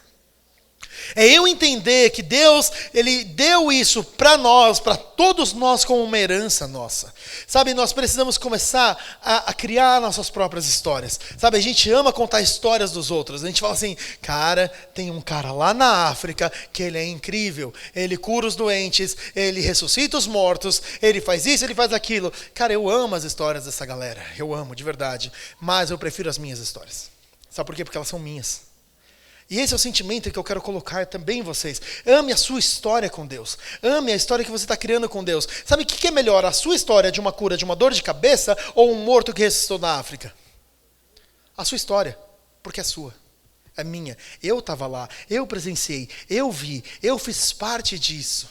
A: É eu entender que Deus, Ele deu isso para nós, para todos nós, como uma herança nossa. Sabe, nós precisamos começar a criar nossas próprias histórias. Sabe, a gente ama contar histórias dos outros. A gente fala assim, cara, tem um cara lá na África que ele é incrível. Ele cura os doentes, ele ressuscita os mortos, ele faz isso, ele faz aquilo. Cara, eu amo as histórias dessa galera. Eu amo, de verdade. Mas eu prefiro as minhas histórias. Sabe por quê? Porque elas são minhas. E esse é o sentimento que eu quero colocar também em vocês. Ame a sua história com Deus. Ame a história que você está criando com Deus. Sabe o que é melhor? A sua história de uma cura, de uma dor de cabeça ou um morto que ressuscitou na África? A sua história, porque é sua. É minha. Eu estava lá, eu presenciei, eu vi, eu fiz parte disso.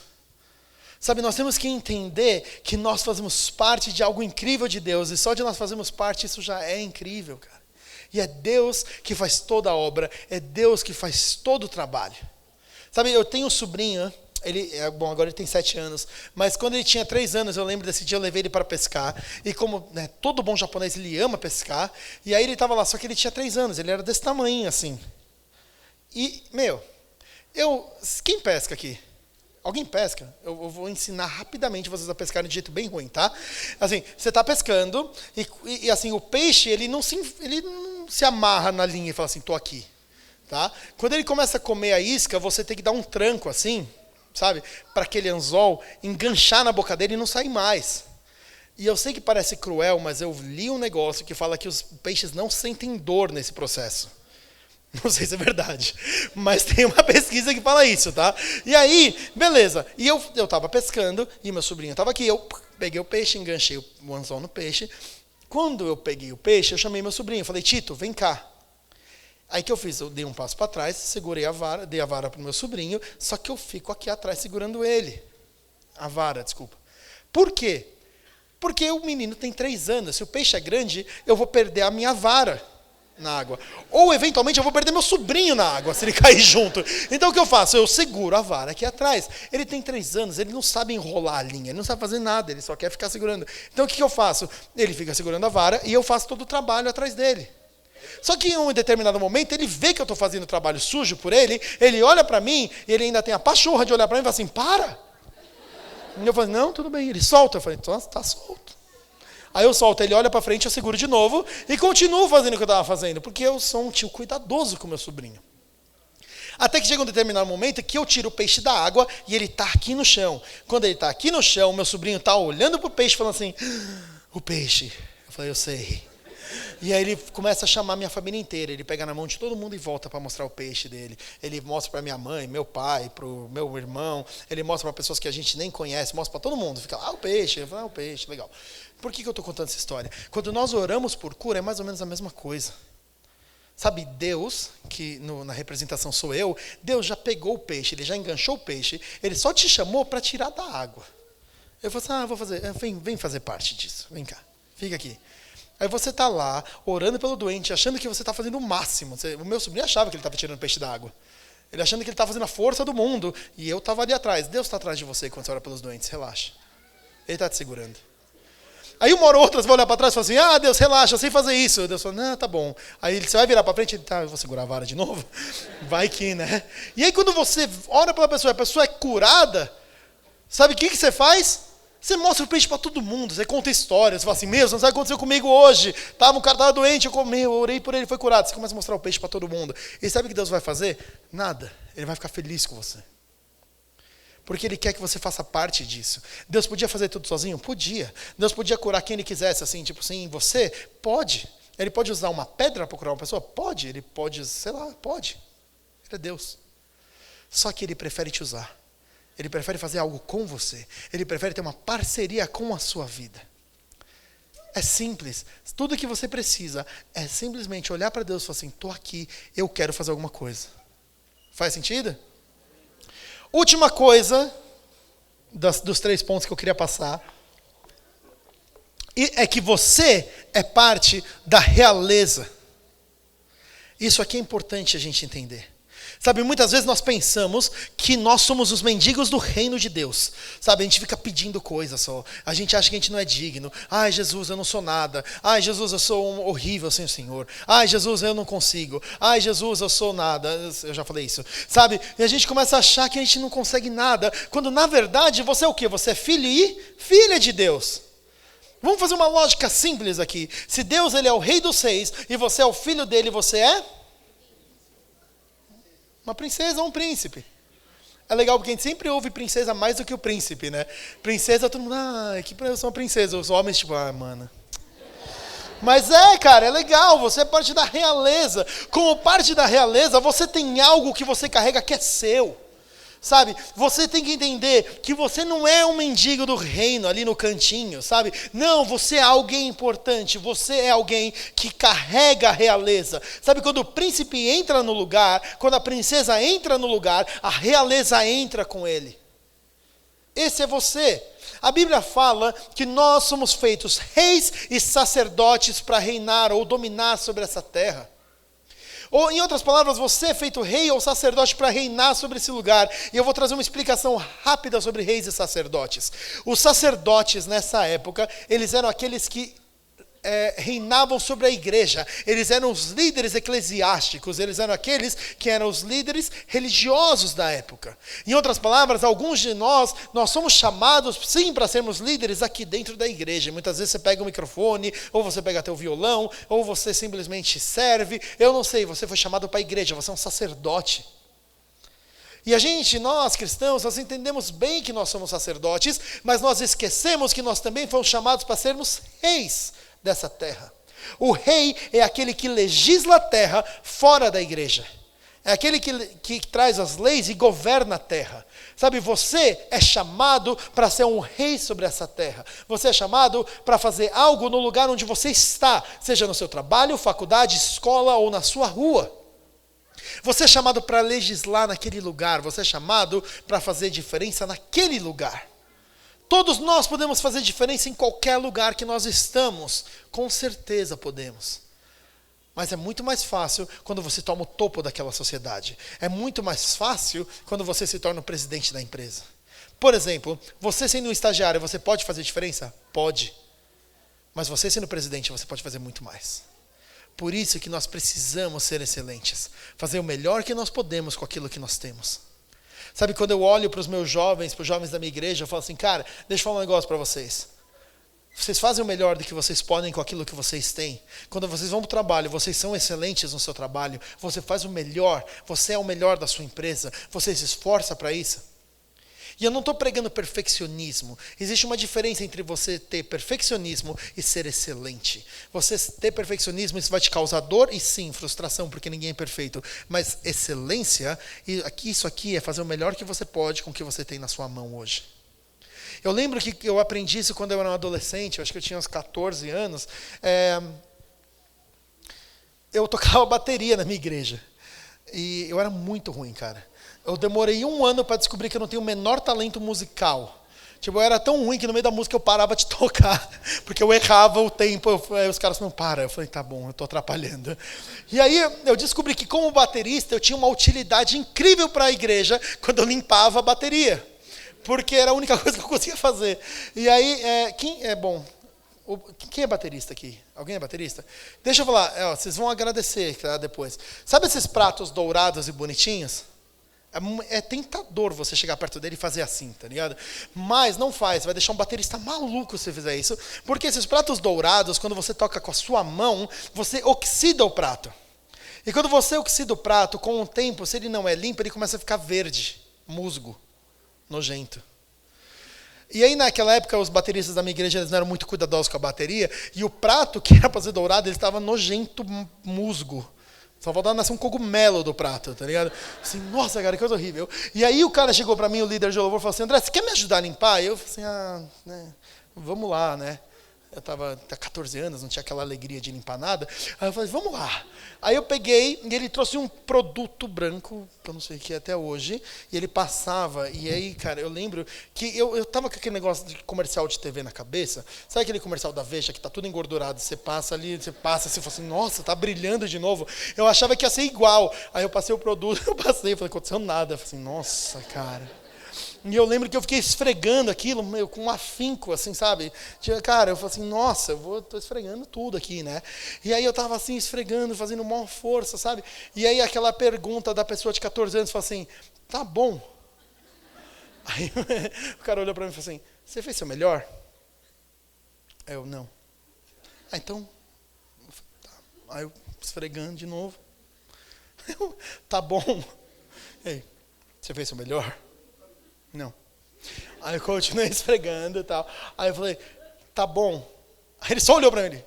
A: Sabe, nós temos que entender que nós fazemos parte de algo incrível de Deus. E só de nós fazermos parte, isso já é incrível, cara. E é Deus que faz toda a obra, é Deus que faz todo o trabalho. Sabe, eu tenho um sobrinho, agora ele tem 7 anos, mas quando ele tinha 3 anos, eu lembro desse dia, eu levei ele para pescar, e como todo bom japonês, ele ama pescar, e aí ele estava lá, só que ele tinha 3 anos, ele era desse tamanho assim. E, quem pesca aqui? Alguém pesca? Eu vou ensinar rapidamente vocês a pescar de jeito bem ruim, tá? Assim, você está pescando e assim, o peixe, ele não se amarra na linha e fala assim, tô aqui, tá? Quando ele começa a comer a isca, você tem que dar um tranco assim, sabe? Para aquele anzol enganchar na boca dele e não sair mais. E eu sei que parece cruel, mas eu li um negócio que fala que os peixes não sentem dor nesse processo. Não sei se é verdade, mas tem uma pesquisa que fala isso, tá? E aí, beleza. E eu estava pescando e meu sobrinho estava aqui. Eu peguei o peixe, enganchei o anzol no peixe. Quando eu peguei o peixe, eu chamei meu sobrinho. Falei, Tito, vem cá. Aí que eu fiz? Eu dei um passo para trás, segurei a vara, dei a vara para o meu sobrinho, só que eu fico aqui atrás segurando ele. A vara, desculpa. Por quê? Porque o menino tem 3 anos. Se o peixe é grande, eu vou perder a minha vara na água. Ou, eventualmente, eu vou perder meu sobrinho na água, se ele cair junto. Então, o que eu faço? Eu seguro a vara aqui atrás. Ele tem 3 anos, ele não sabe enrolar a linha, ele não sabe fazer nada, ele só quer ficar segurando. Então, o que eu faço? Ele fica segurando a vara e eu faço todo o trabalho atrás dele. Só que em um determinado momento, ele vê que eu estou fazendo trabalho sujo por ele, ele olha para mim, e ele ainda tem a pachorra de olhar para mim e fala assim, para! E eu falo, não, tudo bem. Ele solta, eu falei, então está solto. Aí eu solto, ele olha para frente, eu seguro de novo e continuo fazendo o que eu estava fazendo, porque eu sou um tio cuidadoso com meu sobrinho. Até que chega um determinado momento que eu tiro o peixe da água e ele está aqui no chão. Quando ele está aqui no chão, meu sobrinho está olhando para o peixe falando assim, o peixe. Eu falei, eu sei. E aí ele começa a chamar minha família inteira. Ele pega na mão de todo mundo e volta para mostrar o peixe dele. Ele mostra para minha mãe, meu pai, para o meu irmão. Ele mostra para pessoas que a gente nem conhece. Mostra para todo mundo. Fica lá, o peixe. Eu falo, o peixe, legal. Por que eu estou contando essa história? Quando nós oramos por cura, é mais ou menos a mesma coisa. Sabe, Deus, que na representação sou eu, Deus já pegou o peixe, Ele já enganchou o peixe, Ele só te chamou para tirar da água. Eu falei assim, vou fazer, vem fazer parte disso, vem cá, fica aqui. Aí você está lá, orando pelo doente, achando que você está fazendo o máximo. O meu sobrinho achava que ele estava tirando peixe da água. Ele achando que ele estava fazendo a força do mundo, e eu estava ali atrás. Deus está atrás de você quando você ora pelos doentes, relaxa. Ele está te segurando. Aí uma hora ou outra você vai olhar para trás e fala assim, Deus, relaxa, eu sei fazer isso. Deus fala, não, tá bom. Aí você vai virar para frente e eu vou segurar a vara de novo? Vai que, né? E aí quando você ora pela pessoa, a pessoa é curada, sabe o que você faz? Você mostra o peixe para todo mundo, você conta histórias, você fala assim, você não sabe o que aconteceu comigo hoje. O cara estava doente, eu orei por ele, foi curado. Você começa a mostrar o peixe para todo mundo. E sabe o que Deus vai fazer? Nada. Ele vai ficar feliz com você. Porque Ele quer que você faça parte disso. Deus podia fazer tudo sozinho? Podia. Deus podia curar quem Ele quisesse, assim, tipo assim, você? Pode. Ele pode usar uma pedra para curar uma pessoa? Pode. Ele pode, sei lá, pode. Ele é Deus. Só que Ele prefere te usar. Ele prefere fazer algo com você. Ele prefere ter uma parceria com a sua vida. É simples. Tudo que você precisa é simplesmente olhar para Deus e falar assim, estou aqui, eu quero fazer alguma coisa. Faz sentido? Última coisa, dos 3 pontos que eu queria passar, é que você é parte da realeza. Isso aqui é importante a gente entender. Sabe, muitas vezes nós pensamos que nós somos os mendigos do reino de Deus. Sabe, a gente fica pedindo coisas só. A gente acha que a gente não é digno. Ai, Jesus, eu não sou nada. Ai, Jesus, eu sou horrível sem o Senhor. Ai, Jesus, eu não consigo. Ai, Jesus, eu sou nada. Eu já falei isso. Sabe, e a gente começa a achar que a gente não consegue nada. Quando, na verdade, você é o quê? Você é filho e filha de Deus. Vamos fazer uma lógica simples aqui. Se Deus, Ele é o rei dos reis e você é o filho dele, você é uma princesa ou um príncipe. É legal porque a gente sempre ouve princesa mais do que o príncipe, né? Princesa, todo mundo, que eu sou uma princesa. Os homens, tipo, mano. Mas cara, é legal, você é parte da realeza. Como parte da realeza, você tem algo que você carrega que é seu. Sabe, você tem que entender que você não é um mendigo do reino ali no cantinho, sabe? Não, você é alguém importante, você é alguém que carrega a realeza. Sabe, quando o príncipe entra no lugar, quando a princesa entra no lugar, a realeza entra com ele. Esse é você. A Bíblia fala que nós somos feitos reis e sacerdotes para reinar ou dominar sobre essa terra. Ou, em outras palavras, você é feito rei ou sacerdote para reinar sobre esse lugar. E eu vou trazer uma explicação rápida sobre reis e sacerdotes. Os sacerdotes, nessa época, eles eram aqueles que reinavam sobre a igreja. Eles eram os líderes eclesiásticos. Eles eram aqueles que eram os líderes religiosos da época. Em outras palavras, alguns de nós somos chamados, sim, para sermos líderes aqui dentro da igreja. Muitas vezes você pega o microfone, ou você pega teu violão, ou você simplesmente serve. Eu não sei, você foi chamado para a igreja, você é um sacerdote. E nós cristãos, nós entendemos bem que nós somos sacerdotes, mas nós esquecemos que nós também fomos chamados para sermos reis dessa terra. O rei é aquele que legisla a terra fora da igreja. É aquele que traz as leis e governa a terra. Sabe, você é chamado para ser um rei sobre essa terra. Você é chamado para fazer algo no lugar onde você está, seja no seu trabalho, faculdade, escola ou na sua rua. Você é chamado para legislar naquele lugar. Você é chamado para fazer diferença naquele lugar. Todos nós podemos fazer diferença em qualquer lugar que nós estamos. Com certeza podemos. Mas é muito mais fácil quando você toma o topo daquela sociedade. É muito mais fácil quando você se torna o presidente da empresa. Por exemplo, você sendo um estagiário, você pode fazer diferença? Pode. Mas você sendo presidente, você pode fazer muito mais. Por isso que nós precisamos ser excelentes. Fazer o melhor que nós podemos com aquilo que nós temos. Sabe, quando eu olho para os meus jovens, para os jovens da minha igreja, eu falo assim, cara, deixa eu falar um negócio para vocês. Vocês fazem o melhor do que vocês podem com aquilo que vocês têm. Quando vocês vão para o trabalho, vocês são excelentes no seu trabalho. Você faz o melhor, você é o melhor da sua empresa. Você se esforça para isso. E eu não estou pregando perfeccionismo. Existe uma diferença entre você ter perfeccionismo e ser excelente. Você ter perfeccionismo, isso vai te causar dor e sim, frustração, porque ninguém é perfeito. Mas excelência, isso aqui é fazer o melhor que você pode com o que você tem na sua mão hoje. Eu lembro que eu aprendi isso quando eu era um adolescente, eu acho que eu tinha uns 14 anos. Eu tocava bateria na minha igreja. E eu era muito ruim, cara. Eu demorei 1 ano para descobrir que eu não tenho o menor talento musical. Tipo, eu era tão ruim que no meio da música eu parava de tocar, porque eu errava o tempo. Aí os caras falaram, para. Eu falei, tá bom, eu estou atrapalhando. E aí eu descobri que como baterista eu tinha uma utilidade incrível para a igreja quando eu limpava a bateria. Porque era a única coisa que eu conseguia fazer. E aí, quem é baterista aqui? Alguém é baterista? Deixa eu falar, vocês vão agradecer depois. Sabe esses pratos dourados e bonitinhos? É tentador você chegar perto dele e fazer assim, tá ligado? Mas não faz, vai deixar um baterista maluco se você fizer isso. Porque esses pratos dourados, quando você toca com a sua mão, você oxida o prato. E quando você oxida o prato, com o tempo, se ele não é limpo, ele começa a ficar verde, musgo. Nojento. E aí naquela época os bateristas da minha igreja eles não eram muito cuidadosos com a bateria e o prato que era para ser dourado ele estava nojento, musgo. Só faltava nascer um cogumelo do prato, tá ligado? Assim, nossa, cara, que coisa horrível. E aí o cara chegou para mim, o líder de louvor, e falou assim, André, você quer me ajudar a limpar? E eu falei assim, vamos lá, né? Eu estava há 14 anos, não tinha aquela alegria de limpar nada. Aí eu falei, vamos lá. Aí eu peguei e ele trouxe um produto branco, que eu não sei o que é até hoje, e ele passava. E aí, cara, eu lembro que eu estava com aquele negócio de comercial de TV na cabeça. Sabe aquele comercial da Veja que está tudo engordurado? Você passa ali, você fala assim, nossa, tá brilhando de novo. Eu achava que ia ser igual. Aí eu passei o produto, eu falei, aconteceu nada. Eu falei assim, nossa, cara. E eu lembro que eu fiquei esfregando aquilo, com um afinco, assim, sabe? Cara, eu falei assim, nossa, tô esfregando tudo aqui, né? E aí eu tava assim, esfregando, fazendo maior força, sabe? E aí aquela pergunta da pessoa de 14 anos, fala assim, tá bom. Aí o cara olhou pra mim e falou assim, você fez seu melhor? Aí eu, não. Então, tá. Aí eu esfregando de novo. Tá bom. Ei, você fez seu melhor? Não. Aí eu continuei esfregando e tal. Aí eu falei, tá bom. Aí ele só olhou pra mim.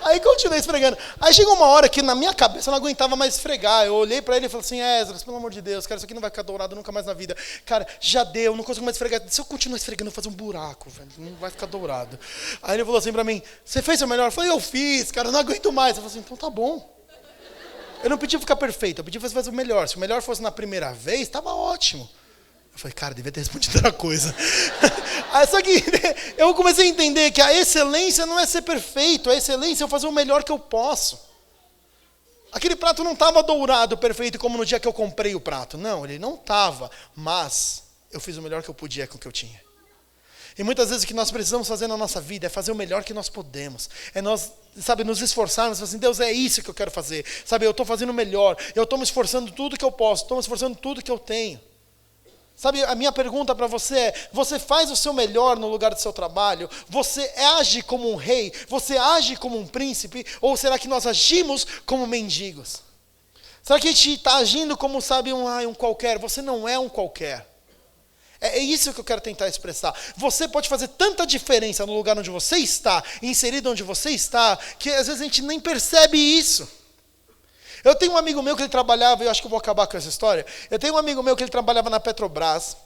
A: Aí continuei esfregando. Aí chegou uma hora que na minha cabeça eu não aguentava mais esfregar. Eu olhei pra ele e falei assim, Esdras, pelo amor de Deus, cara, isso aqui não vai ficar dourado nunca mais na vida. Cara, já deu, não consigo mais esfregar. Se eu continuar esfregando, eu vou fazer um buraco, velho. Não vai ficar dourado. Aí ele falou assim pra mim, você fez o melhor? Eu falei, eu fiz, cara, eu não aguento mais. Eu falei assim, então tá bom. Eu não pedi ficar perfeito, eu pedi fazer o melhor. Se o melhor fosse na primeira vez, estava ótimo. Eu falei, cara, devia ter respondido outra coisa. Só que eu comecei a entender que a excelência não é ser perfeito, a excelência é eu fazer o melhor que eu posso. Aquele prato não estava dourado, perfeito, como no dia que eu comprei o prato. Não, ele não estava, mas eu fiz o melhor que eu podia com o que eu tinha. E muitas vezes o que nós precisamos fazer na nossa vida é fazer o melhor que nós podemos. É nós, sabe, nos esforçarmos, assim, Deus, é isso que eu quero fazer. Sabe, eu estou fazendo o melhor, eu estou me esforçando tudo que eu posso, estou me esforçando tudo que eu tenho. Sabe, a minha pergunta para você é, você faz o seu melhor no lugar do seu trabalho? Você age como um rei? Você age como um príncipe? Ou será que nós agimos como mendigos? Será que a gente está agindo como, sabe, um qualquer? Você não é um qualquer. É isso que eu quero tentar expressar. Você pode fazer tanta diferença no lugar onde você está, inserido onde você está, que às vezes a gente nem percebe isso. Eu tenho um amigo meu que ele trabalhava, eu acho que eu vou acabar com essa história. Eu tenho um amigo meu que ele trabalhava na Petrobras,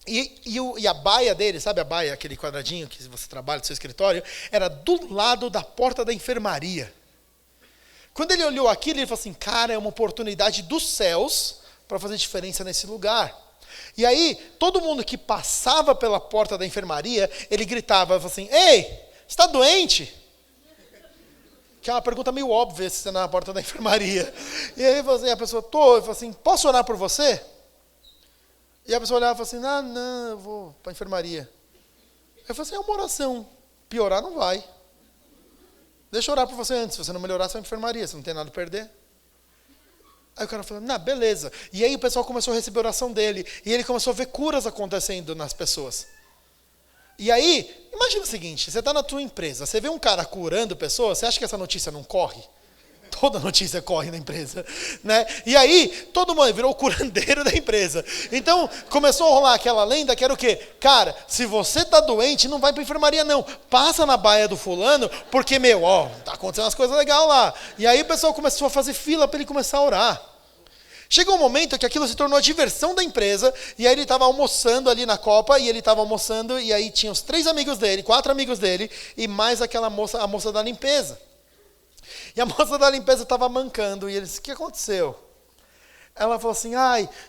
A: e a baia dele, sabe a baia, aquele quadradinho que você trabalha no seu escritório, era do lado da porta da enfermaria. Quando ele olhou aquilo, ele falou assim, cara, é uma oportunidade dos céus para fazer diferença nesse lugar. E aí, todo mundo que passava pela porta da enfermaria, ele gritava assim, ei, você está doente? Que é uma pergunta meio óbvia se você está na porta da enfermaria. E aí assim, a pessoa, ele falou assim, posso orar por você? E a pessoa olhava e falava assim, não, eu vou para a enfermaria. Eu falei assim, é uma oração, piorar não vai. Deixa eu orar por você antes, se você não melhorar, você vai para a enfermaria, você não tem nada a perder. Aí o cara falou, não, beleza. E aí o pessoal começou a receber a oração dele, e ele começou a ver curas acontecendo nas pessoas. E aí, imagina o seguinte, você está na tua empresa, você vê um cara curando pessoas, você acha que essa notícia não corre? Toda notícia corre na empresa, né? E aí, todo mundo virou o curandeiro da empresa. Então, começou a rolar aquela lenda que era o quê? Cara, se você está doente, não vai para a enfermaria não. Passa na baia do fulano, porque, tá acontecendo umas coisas legais lá. E aí o pessoal começou a fazer fila para ele começar a orar. Chegou um momento que aquilo se tornou a diversão da empresa, e aí ele estava almoçando ali na copa, e ele estava almoçando, e aí tinha os 4 amigos dele, e mais aquela moça, a moça da limpeza. E a moça da limpeza estava mancando, e ele disse, o que aconteceu? Ela falou assim,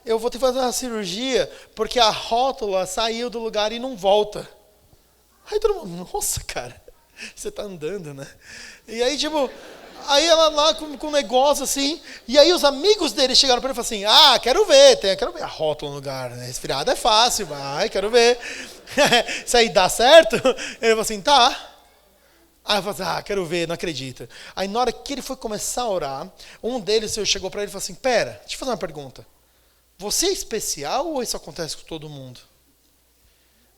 A: eu vou ter que fazer uma cirurgia, porque a rótula saiu do lugar e não volta. Aí todo mundo, nossa, cara, você está andando, né? E aí, aí ela lá com um negócio assim, e aí os amigos dele chegaram para ele e falaram assim, quero ver a rótula no lugar, né? Resfriado é fácil, quero ver. Isso aí dá certo? Ele falou assim, tá. Aí eu falei assim, quero ver, não acredita. Aí na hora que ele foi começar a orar, um deles chegou para ele e falou assim, pera, deixa eu fazer uma pergunta. Você é especial ou isso acontece com todo mundo?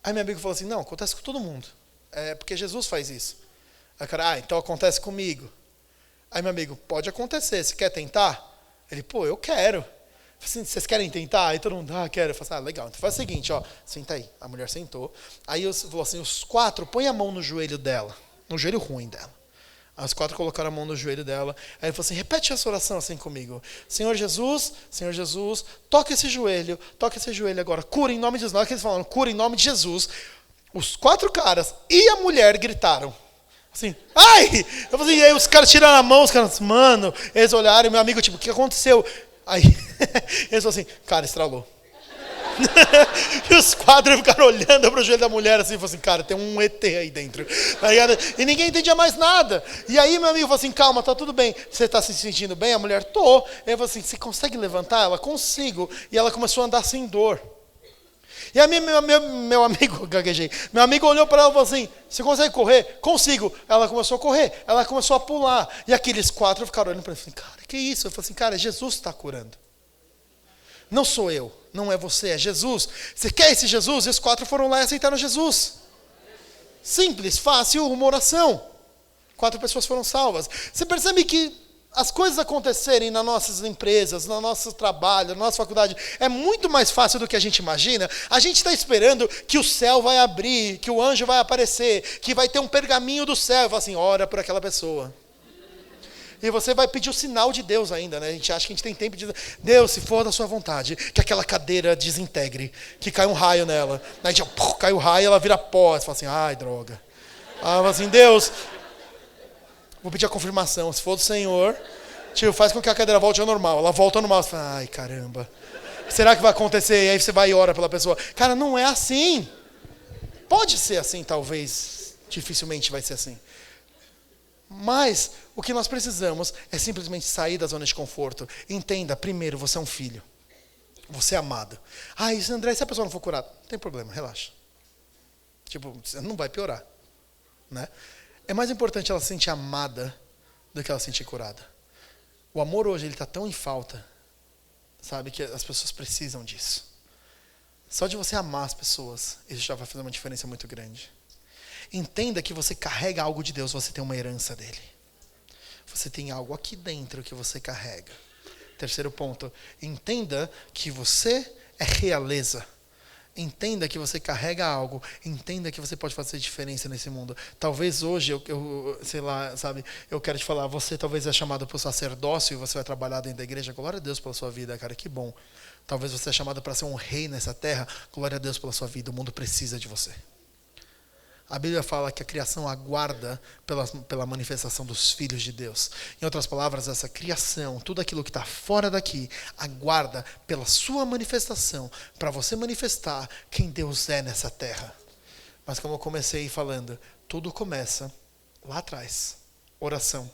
A: Aí meu amigo falou assim, não, acontece com todo mundo. É porque Jesus faz isso. Aí o cara, então acontece comigo. Aí meu amigo, pode acontecer, você quer tentar? Ele, eu quero. Assim, vocês querem tentar? Aí todo mundo, quero. Eu falei assim, legal, então faz o seguinte, senta aí. A mulher sentou. Aí eu falou assim, os 4, põe a mão no joelho dela. No joelho ruim dela. Aí os 4 colocaram a mão no joelho dela. Aí ele falou assim, repete essa oração assim comigo. Senhor Jesus, toca esse joelho agora. Cura em nome de Jesus. Na hora que eles falaram, cura em nome de Jesus, os 4 caras e a mulher gritaram. Assim, ai! Eu falei assim, e aí os caras tiraram a mão, os caras, mano, eles olharam e meu amigo, o que aconteceu? Aí, eles falaram assim, cara, estralou. E os 4 ficaram olhando para o joelho da mulher assim, falaram assim, cara, tem um ET aí dentro. E ninguém entendia mais nada. E aí meu amigo falou assim, calma, tá tudo bem. Você está se sentindo bem? A mulher, tô. Ele falou assim, você consegue levantar? Ela, consigo. E ela começou a andar sem dor. E aí meu amigo, gaguejei, meu amigo olhou para ela e falou assim, você consegue correr? Consigo. Ela começou a correr, ela começou a pular. E aqueles 4 ficaram olhando para ele, cara, que isso? Eu falei assim, cara, Jesus está curando. Não sou eu, não é você, é Jesus. Você quer esse Jesus? E os 4 foram lá e aceitaram Jesus. Simples, fácil, uma oração. 4 pessoas foram salvas. Você percebe que as coisas acontecerem nas nossas empresas, no nosso trabalho, na nossa faculdade, é muito mais fácil do que a gente imagina. A gente está esperando que o céu vai abrir, que o anjo vai aparecer, que vai ter um pergaminho do céu. E fala assim, ora por aquela pessoa. E você vai pedir o sinal de Deus ainda, né? A gente acha que a gente tem tempo de dizer, Deus, se for da sua vontade, que aquela cadeira desintegre, que cai um raio nela. Aí cai o raio, ela vira pó. Você fala assim, ai, droga. Aí fala assim, Deus, vou pedir a confirmação. Se for do Senhor, faz com que a cadeira volte ao normal. Ela volta ao normal. Você fala, ai, caramba. Será que vai acontecer? E aí você vai e ora pela pessoa. Cara, não é assim. Pode ser assim, talvez. Dificilmente vai ser assim. Mas o que nós precisamos é simplesmente sair da zona de conforto. Entenda, primeiro, você é um filho. Você é amado. André, se a pessoa não for curada, não tem problema, relaxa. Não vai piorar. Né? É mais importante ela se sentir amada do que ela se sentir curada. O amor hoje está tão em falta, sabe, que as pessoas precisam disso. Só de você amar as pessoas, isso já vai fazer uma diferença muito grande. Entenda que você carrega algo de Deus, você tem uma herança dele. Você tem algo aqui dentro que você carrega. Terceiro ponto, entenda que você é realeza. Entenda que você carrega algo. Entenda que você pode fazer diferença nesse mundo. Talvez hoje, eu sei lá, sabe, eu quero te falar, você talvez é chamado para o sacerdócio e você vai trabalhar dentro da igreja. Glória a Deus pela sua vida, cara, que bom. Talvez você é chamado para ser um rei nessa terra. Glória a Deus pela sua vida, o mundo precisa de você. A Bíblia fala que a criação aguarda pela manifestação dos filhos de Deus. Em outras palavras, essa criação, tudo aquilo que está fora daqui, aguarda pela sua manifestação, para você manifestar quem Deus é nessa terra. Mas como eu comecei falando, tudo começa lá atrás. Oração.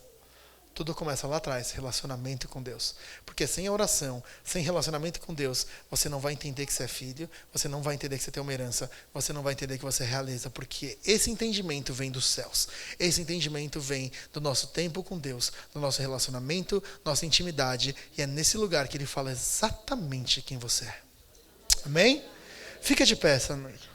A: Tudo começa lá atrás, relacionamento com Deus. Porque sem a oração, sem relacionamento com Deus, você não vai entender que você é filho, você não vai entender que você tem uma herança, você não vai entender que você realiza, porque esse entendimento vem dos céus. Esse entendimento vem do nosso tempo com Deus, do nosso relacionamento, nossa intimidade, e é nesse lugar que ele fala exatamente quem você é. Amém? Fica de pé essa noite.